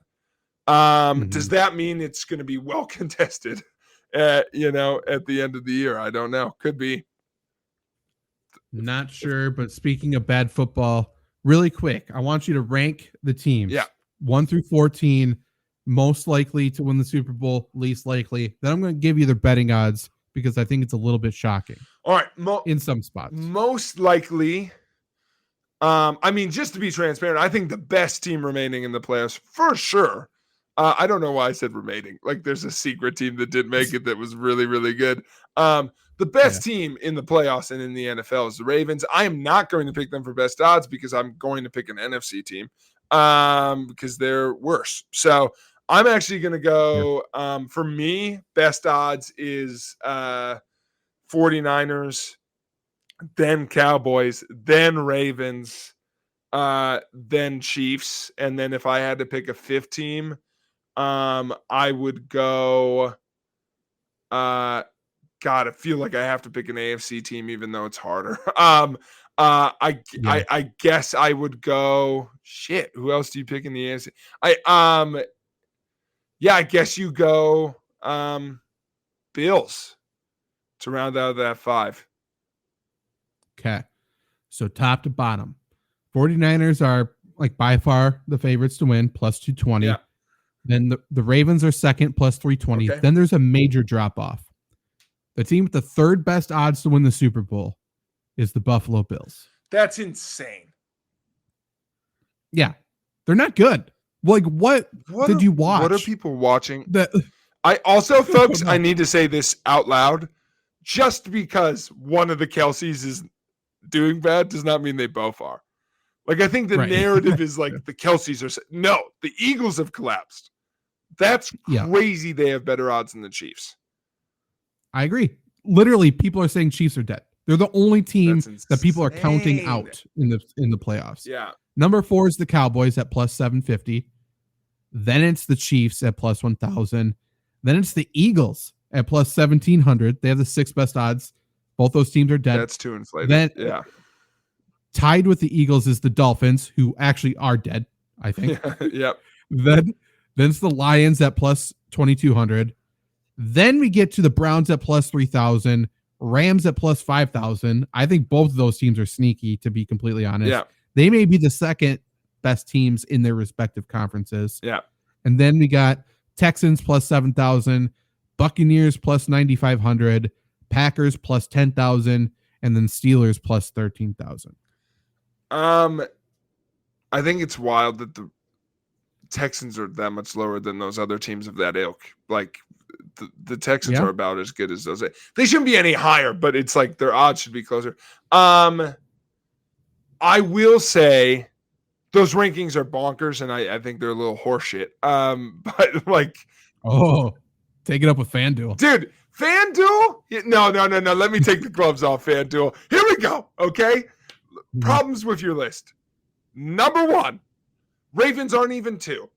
does that mean it's going to be well contested at the end of the year? I don't know. Could be. Not sure, but speaking of bad football, really quick, I want you to rank the teams. Yeah. 1 through 14, most likely to win the Super Bowl, least likely. Then I'm going to give you their betting odds because I think it's a little bit shocking. All right. In some spots. Most likely, I mean, just to be transparent, I think the best team remaining in the playoffs for sure. I don't know why I said remaining. Like there's a secret team that didn't make it that was really, really good. The best team in the playoffs and in the NFL is the Ravens. I am not going to pick them for best odds because I'm going to pick an NFC team because they're worse. So I'm actually going to go, for me, best odds is 49ers, then Cowboys, then Ravens, then Chiefs. And then if I had to pick a fifth team, I would go, God, I feel like I have to pick an AFC team, even though it's harder. I guess I would go, shit, who else do you pick in the AFC? I guess you go, Bills to round out that 5. Okay. So top to bottom, 49ers are like by far the favorites to win, plus 220. Yeah. Then the Ravens are second, plus 320. Okay. Then there's a major drop off. The team with the third best odds to win the Super Bowl is the Buffalo Bills. That's insane. Yeah. They're not good. Like what did you watch? What are people watching? I also, folks, I need to say this out loud. Just because one of the Kelseys is doing bad does not mean they both are. Like, I think the narrative is like the Kelseys are. No, the Eagles have collapsed. That's crazy. They have better odds than the Chiefs. I agree. Literally, people are saying Chiefs are dead. They're the only team that people are counting out in the playoffs. Yeah. Number 4 is the Cowboys at plus 750. Then it's the Chiefs at plus 1,000. Then it's the Eagles at plus 1,700. They have the 6th best odds. Both those teams are dead. That's too inflated. Then, tied with the Eagles is the Dolphins, who actually are dead, I think. Yep. Then it's the Lions at plus 2,200. Then we get to the Browns at plus 3,000, Rams at plus 5,000. I think both of those teams are sneaky, to be completely honest. Yeah. They may be the second best teams in their respective conferences. Yeah. And then we got Texans plus 7,000, Buccaneers plus 9,500, Packers plus 10,000, and then Steelers plus 13,000. I think it's wild that the Texans are that much lower than those other teams of that ilk. Like the Texans are about as good as those. They shouldn't be any higher, but it's like their odds should be closer. I will say those rankings are bonkers, and I think they're a little horseshit. But like, take it up with FanDuel, dude. FanDuel? No. Let me take the gloves off, FanDuel. Here we go. Okay. Problems with your list. Number 1, Ravens aren't even 2.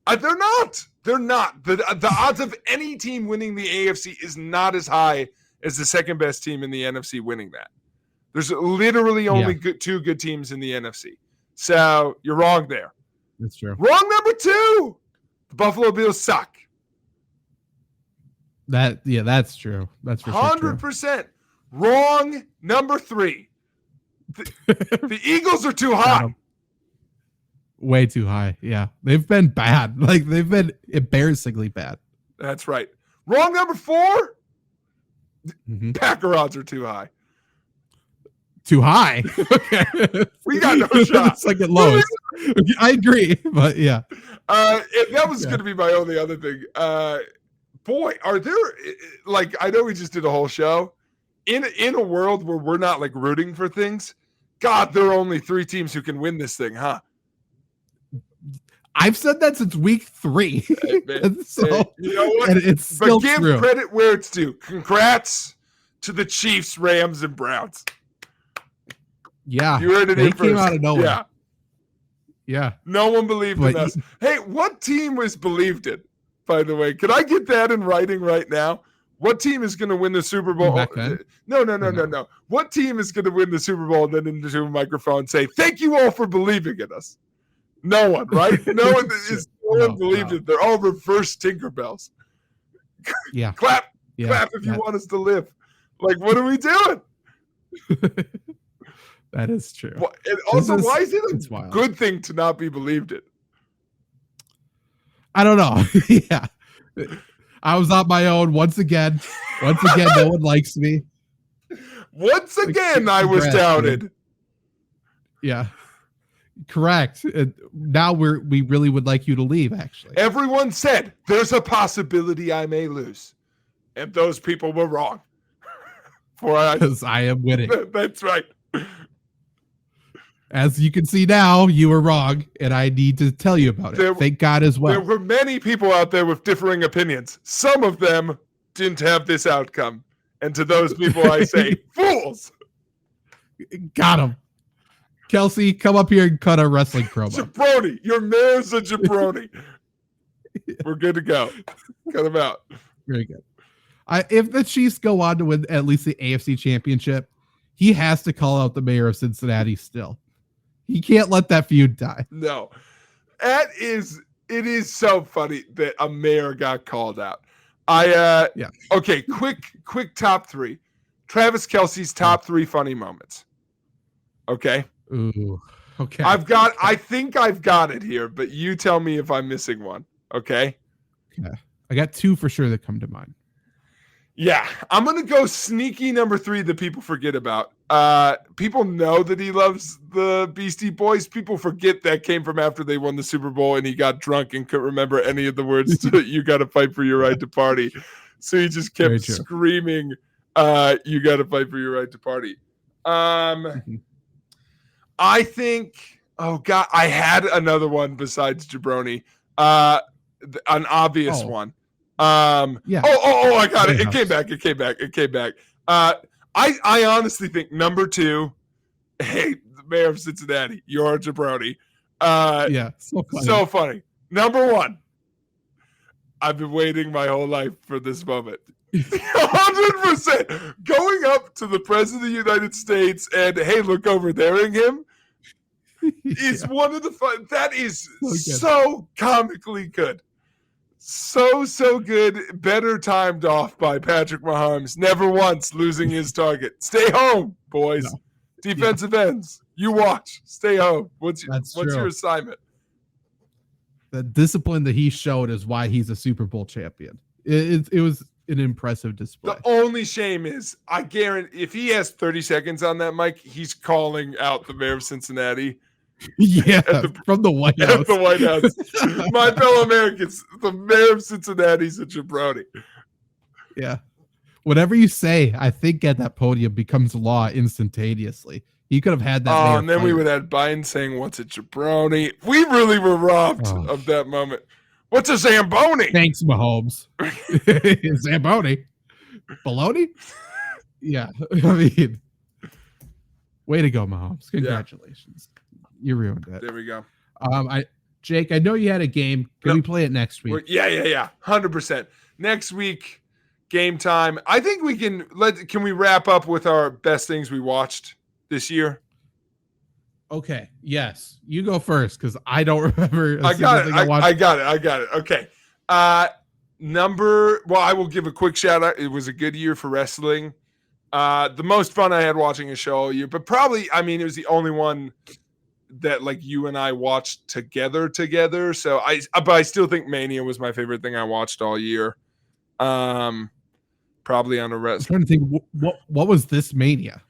They're not. They're not. The odds of any team winning the AFC is not as high as the second best team in the NFC winning that. There's literally only 2 good teams in the NFC. So you're wrong there. That's true. Wrong number 2. The Buffalo Bills suck. That's true. That's for 100%. Wrong number 3. The Eagles are too high. Way too high. Yeah. They've been bad. Like, they've been embarrassingly bad. That's right. Wrong number 4. Packer odds are too high. Too high? Okay. We got no shot. Second lowest. I agree, but yeah. If that was going to be my only other thing. Boy, are there, like, I know we just did a whole show. In a world where we're not, like, rooting for things, God, there are only 3 teams who can win this thing, huh? I've said that since week 3. Hey, man. So, hey, you know what? And it's still but give true. credit where it's due. Congrats to the Chiefs, Rams, and Browns. Yeah. You heard it They in came first. out of nowhere. Yeah. Yeah. No one believed in us. Hey, what team was believed in, by the way? Could I get that in writing right now? What team is going to win the Super Bowl? Back then? No. What team is going to win the Super Bowl and then into a microphone and say, thank you all for believing in us? No one, right? No one believed it. They're all reverse Tinkerbells. Yeah. Clap if you want us to live. Like, what are we doing? That is true. And also, why is it a good thing to not be believed in? I don't know. Yeah. I was on my own once again. Once again, no one likes me. Once again, I was doubted. Man. Yeah. Correct. Now we really would like you to leave, actually. Everyone said, there's a possibility I may lose. And those people were wrong. Because I am winning. That's right. As you can see now, you were wrong, and I need to tell you about it. Thank God as well. There were many people out there with differing opinions. Some of them didn't have this outcome. And to those people, I say, fools! Got him. Kelsey, come up here and cut a wrestling promo. Jabroni. Your mayor's a jabroni. We're good to go. Cut him out. Very good. If the Chiefs go on to win at least the AFC Championship, he has to call out the mayor of Cincinnati still. He can't let that feud die. No. It is so funny that a mayor got called out. Okay, quick top 3. Travis Kelce's top 3 funny moments. Okay? Ooh. Okay. I think I've got it here, but you tell me if I'm missing one. Okay? Yeah. I got 2 for sure that come to mind. Yeah, I'm going to go sneaky number 3 that people forget about. People know that he loves the Beastie Boys. People forget that came from after they won the Super Bowl and he got drunk and couldn't remember any of the words to You Gotta Fight for Your Right to Party. So he just kept screaming, you gotta fight for your right to party. I think, oh God, I had another one besides Jabroni. An obvious one. Yeah. I got it. It came back. I honestly think number 2, hey, the mayor of Cincinnati, you're a jabroni. Yeah, so funny. Number 1, I've been waiting my whole life for this moment. 100% going up to the president of the United States and, hey, look over thereing him. Is one of the fun. That is so comically good. So good. Better timed off by Patrick Mahomes. Never once losing his target. Stay home, boys. No. Defensive ends. You watch. Stay home. What's your assignment? The discipline that he showed is why he's a Super Bowl champion. It was an impressive display. The only shame is, I guarantee, if he has 30 seconds on that mic, he's calling out the mayor of Cincinnati. Yeah, from the White House. At the White House. My fellow Americans, the mayor of Cincinnati's a jabroni. Yeah. Whatever you say, I think at that podium becomes law instantaneously. He could have had that. Oh, and then we would have Biden saying, what's a jabroni? We really were robbed of that moment. What's a Zamboni? Thanks, Mahomes. Zamboni? Baloney? Yeah. I mean, way to go, Mahomes. Congratulations. Yeah. You ruined it. There we go. Jake, I know you had a game. Can we play it next week? Yeah. 100%. Next week, game time. I think we can we wrap up with our best things we watched this year? Okay. Yes. You go first because I don't remember. I got it. Okay. I will give a quick shout out. It was a good year for wrestling. The most fun I had watching a show all year, but probably, it was the only one that like you and I watched together. So but I still think Mania was my favorite thing I watched all year. Probably on a rest. I'm trying to think what was this Mania?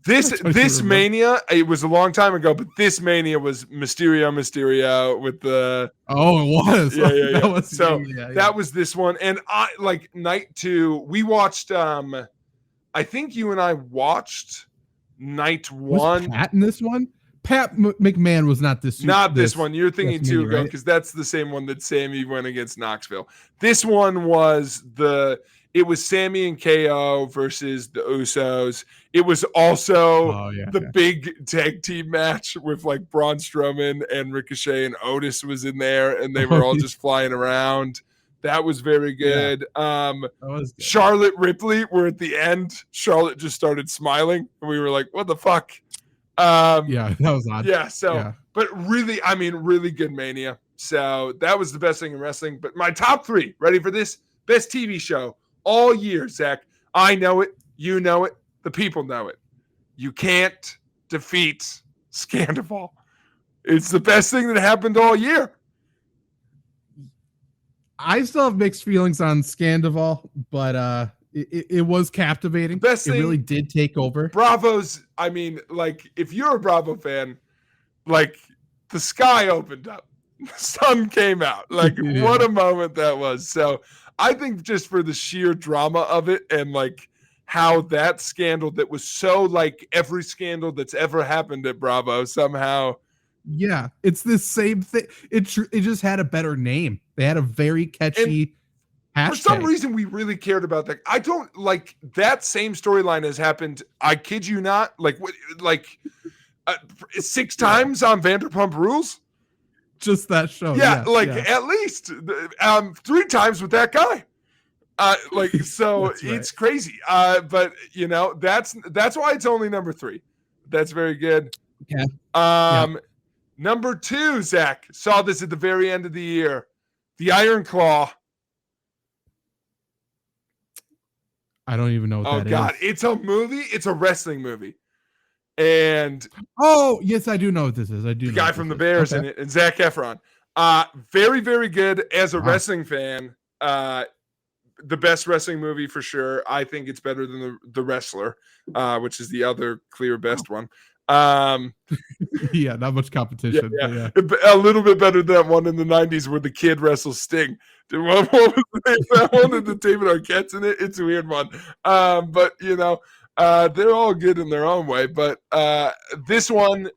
This Mania, it was a long time ago, but this Mania was Mysterio with the. Oh, it was. Yeah. That was this one, and I like night 2. We watched. I think you and I watched night 1. Was Pat in this one? Pat McMahon was not this. Not this one. You're thinking 2 ago, right? because that's the same one that Sammy went against Knoxville. This one was it was Sammy and KO versus the Usos. It was also big tag team match with like Braun Strowman and Ricochet, and Otis was in there, and they were all just flying around. That was very good. That was good. Charlotte Ripley were at the end. Charlotte just started smiling, and we were like, what the fuck? That was odd. But really, I mean, really good Mania. So that was the best thing in wrestling. But my top 3, ready for this? Best TV show all year, Zach. I know it. You know it. The people know it. You can't defeat Scandival. It's the best thing that happened all year. I still have mixed feelings on Scandival, but it was captivating. Best thing, it really did take over. Bravo's, I mean, like, if you're a Bravo fan, like, the sky opened up. The sun came out. Like, what a moment that was. So I think just for the sheer drama of it, and like how that scandal that was so like every scandal that's ever happened at Bravo somehow. Yeah, it's the same thing. It just had a better name. They had a very catchy hashtag. For some reason, we really cared about that. I don't like that same storyline has happened. I kid you not. Like 6 times on Vanderpump Rules. Just that show. At least 3 times with that guy. So it's crazy. But you know, that's why it's only number 3. That's very good. Yeah. Number 2, Zach, saw this at the very end of the year. The Iron Claw. I don't even know what that is. Oh God, it's a movie. It's a wrestling movie. And yes, I do know what this is. I do. The guy from the Bears in it, and Zac Efron. Very, very good as a wrestling fan. The best wrestling movie for sure. I think it's better than the Wrestler, which is the other clear best one. Not much competition. Yeah. A little bit better than that one in the 90s where the kid wrestles Sting. What was that one with the David Arquette's in it? It's a weird one. But you know, they're all good in their own way. But this one,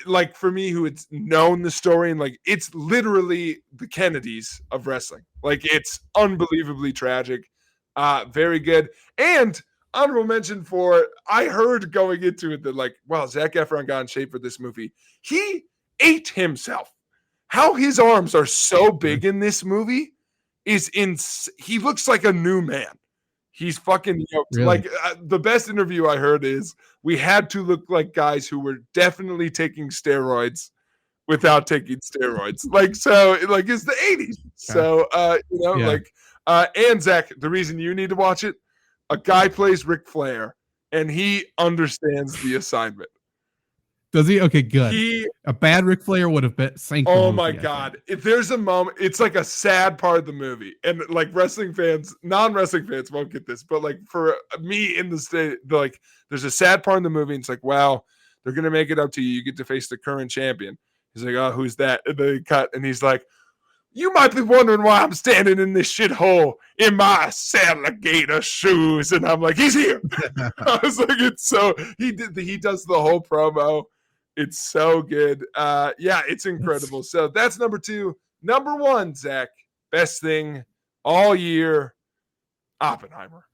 like for me, who it's known the story, and like it's literally the Kennedys of wrestling. Like it's unbelievably tragic. Very good. And honorable mention for, I heard going into it that like, wow, Zac Efron got in shape for this movie. He ate himself. How his arms are so big in this movie is he looks like a new man. He's fucking yoked. Really? Like the best interview I heard is we had to look like guys who were definitely taking steroids without taking steroids. Like, so like it's the 80s. So, and Zach, the reason you need to watch it, a guy plays Ric Flair, and he understands the assignment. Does he? Okay, good. A bad Ric Flair would have been sank. Oh my God! If there's a moment, it's like a sad part of the movie, and like wrestling fans, non-wrestling fans won't get this, but like for me in the state, like there's a sad part in the movie. And it's like, wow, they're gonna make it up to you. You get to face the current champion. He's like, oh, who's that? And then he cut, and he's like, you might be wondering why I'm standing in this shithole in my alligator shoes. And I'm like, he's here. I was like, it's so, he does the whole promo. It's so good. It's incredible. So that's number 2. Number 1, Zach, best thing all year, Oppenheimer.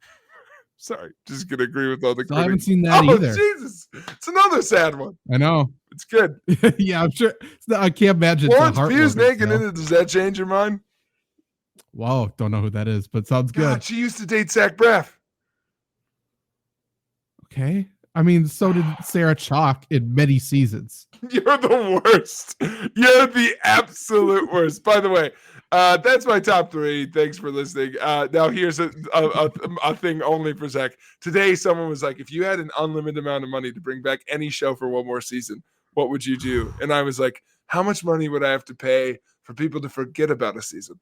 Sorry, just gonna agree with all the critics. I haven't seen that either. Jesus, it's another sad one. I know. It's good. Yeah, I'm sure. I can't imagine. Florence Pugh's naked in it. Does that change your mind? Whoa, don't know who that is, but sounds good. God, she used to date Zach Braff. Okay. I mean, so did Sarah Chalk in many seasons. You're the worst. You're the absolute worst. By the way, that's my top 3. Thanks for listening. Now here's a thing only for Zach. Today, someone was like, if you had an unlimited amount of money to bring back any show for one more season, what would you do? And I was like, how much money would I have to pay for people to forget about a season?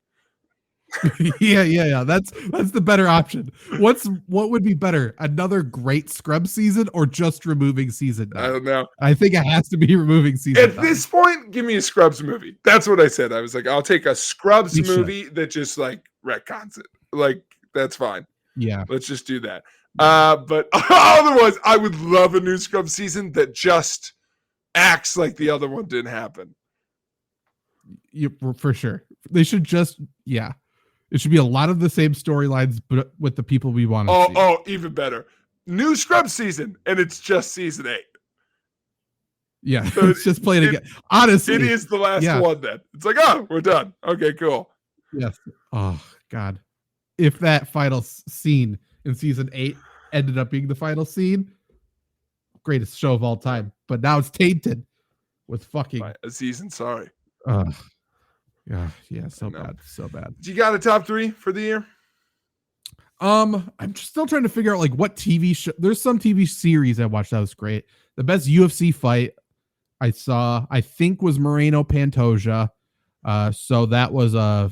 Yeah. That's the better option. What would be better? Another great Scrub season or just removing season 9? I don't know. I think it has to be removing season At 9. This point, give me a Scrubs movie. That's what I said. I was like, I'll take a Scrubs movie that just like retcons it. Like, that's fine. Yeah. Let's just do that. But otherwise, I would love a new Scrubs season that just acts like the other one didn't happen. For sure. They should just, it should be a lot of the same storylines, but with the people we want to see. Oh, even better. New Scrubs season, and it's just season 8. Yeah, so it's just playing again. Honestly, it is the last one then. It's like, oh, we're done. Okay, cool. Yes. Oh, God. If that final scene in season 8 ended up being the final scene, greatest show of all time. But now it's tainted with fucking Aziz Ansari. Yeah, so bad. Do you got a top 3 for the year? I'm still trying to figure out like what TV show. There's some TV series I watched that was great. The best UFC fight I saw, I think, was Moreno Pantoja. So that was I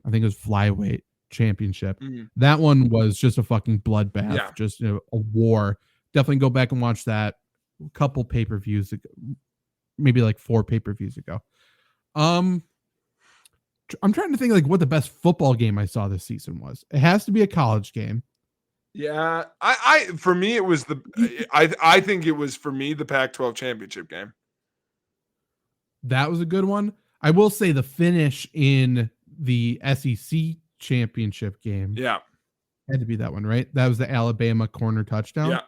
think it was flyweight championship. That one was just a fucking bloodbath, just a war. Definitely go back and watch that. A couple pay-per-views ago, maybe like 4 pay-per-views ago. I'm trying to think like what the best football game I saw this season was. It has to be a college game. Yeah, I for me it was I think it was for me the Pac-12 championship game. That was a good one. I will say the finish in the SEC championship game. Yeah. Had to be that one, right? That was the Alabama corner touchdown. Yeah.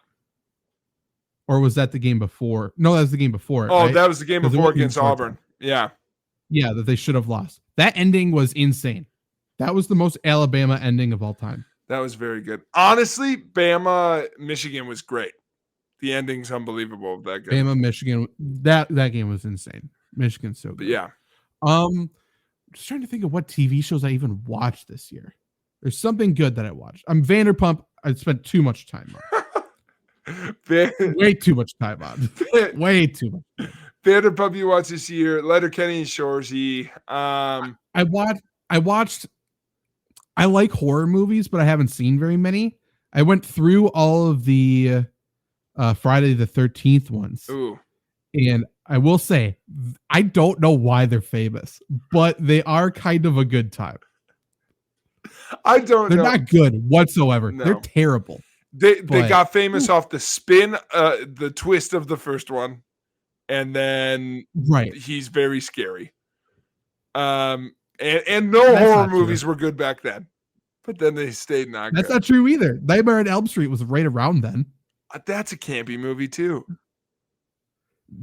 Or was that the game before? No, that was the game before. Oh, right? that was the game before against Auburn. Yeah. Yeah, that they should have lost. That ending was insane. That was the most Alabama ending of all time. That was very good. Honestly, Bama, Michigan was great. The ending's unbelievable of that game. Bama, Michigan, that game was insane. Michigan's so good. But yeah. Just trying to think of what TV shows I even watched this year. There's something good that I watched. Vanderpump, I spent too much time on. Way too much time on. Way too much time. Vanderpump you watched this year. Letterkenny and Shoresy. I watched I like horror movies, but I haven't seen very many. I went through all of the Friday the 13th ones. Ooh. And I will say, I don't know why they're famous, but they are kind of a good time. I don't know. They're not good whatsoever. No. They're terrible. They got famous off the spin, the twist of the first one. And then he's very scary. And no horror movies were good back then. But then they stayed not good. That's not true either. Nightmare on Elm Street was right around then. That's a campy movie too.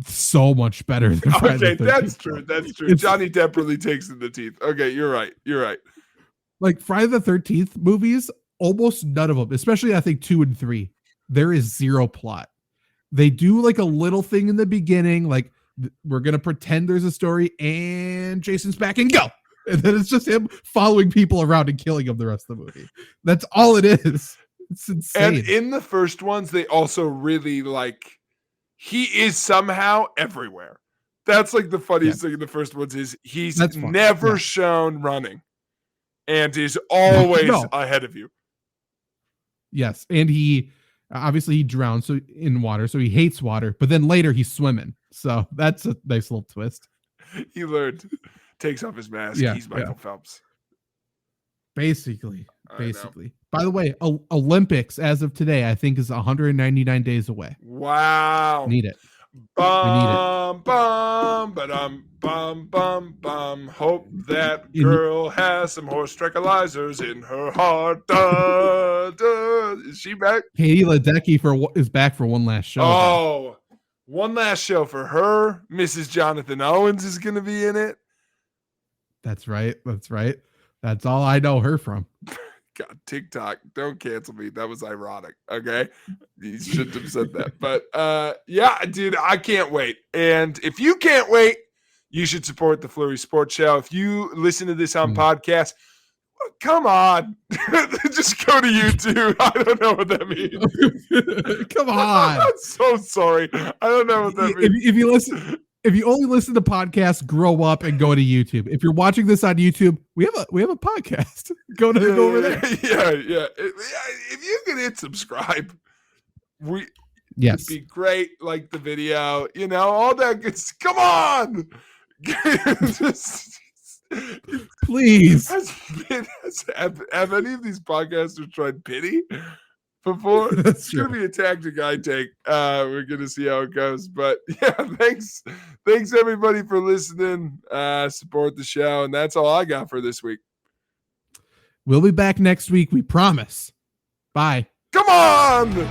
So much better than Okay, that's true. That's true. Johnny Depp really takes in the teeth. Okay, you're right. You're right. Like Friday the 13th movies, almost none of them, especially I think 2 and 3, there is zero plot. They do like a little thing in the beginning, like we're going to pretend there's a story and Jason's back and go. And then it's just him following people around and killing them the rest of the movie. That's all it is. It's insane. And in the first ones, they also really he is somehow everywhere. That's like the funniest thing in the first ones is he's never shown running and is always ahead of you. Yes. And he obviously drowns in water, so he hates water, but then later he's swimming. So that's a nice little twist. He learned, takes off his mask. He's Michael Phelps. Basically. By the way, Olympics as of today, I think is 199 days away. Wow. Need it. Bum, bum, ba-dum, bum, bum, bum. Hope that girl has some horse tranquilizers in her heart. Da, da. Is she back? Katie Ledecky is back for one last show. Oh, one last show for her. Mrs. Jonathan Owens is going to be in it. That's right. That's all I know her from. God, TikTok, don't cancel me. That was ironic. Okay. You shouldn't have said that. But yeah, dude, I can't wait. And if you can't wait, you should support the Fleury Sports Show. If you listen to this on podcast, come on. Just go to YouTube. I don't know what that means. Come on. I'm so sorry. I don't know what that means. If you only listen to podcasts, grow up and go to YouTube. If you're watching this on YouTube, we have a podcast. Go over there. Yeah. If you can hit subscribe, it'd be great. Like the video, all that good. Come on, please. Have any of these podcasters tried pity? It's going to be a tactic I take. We're going to see how it goes. But yeah, thanks everybody for listening. Support the show. And that's all I got for this week. We'll be back next week. We promise. Bye. Come on.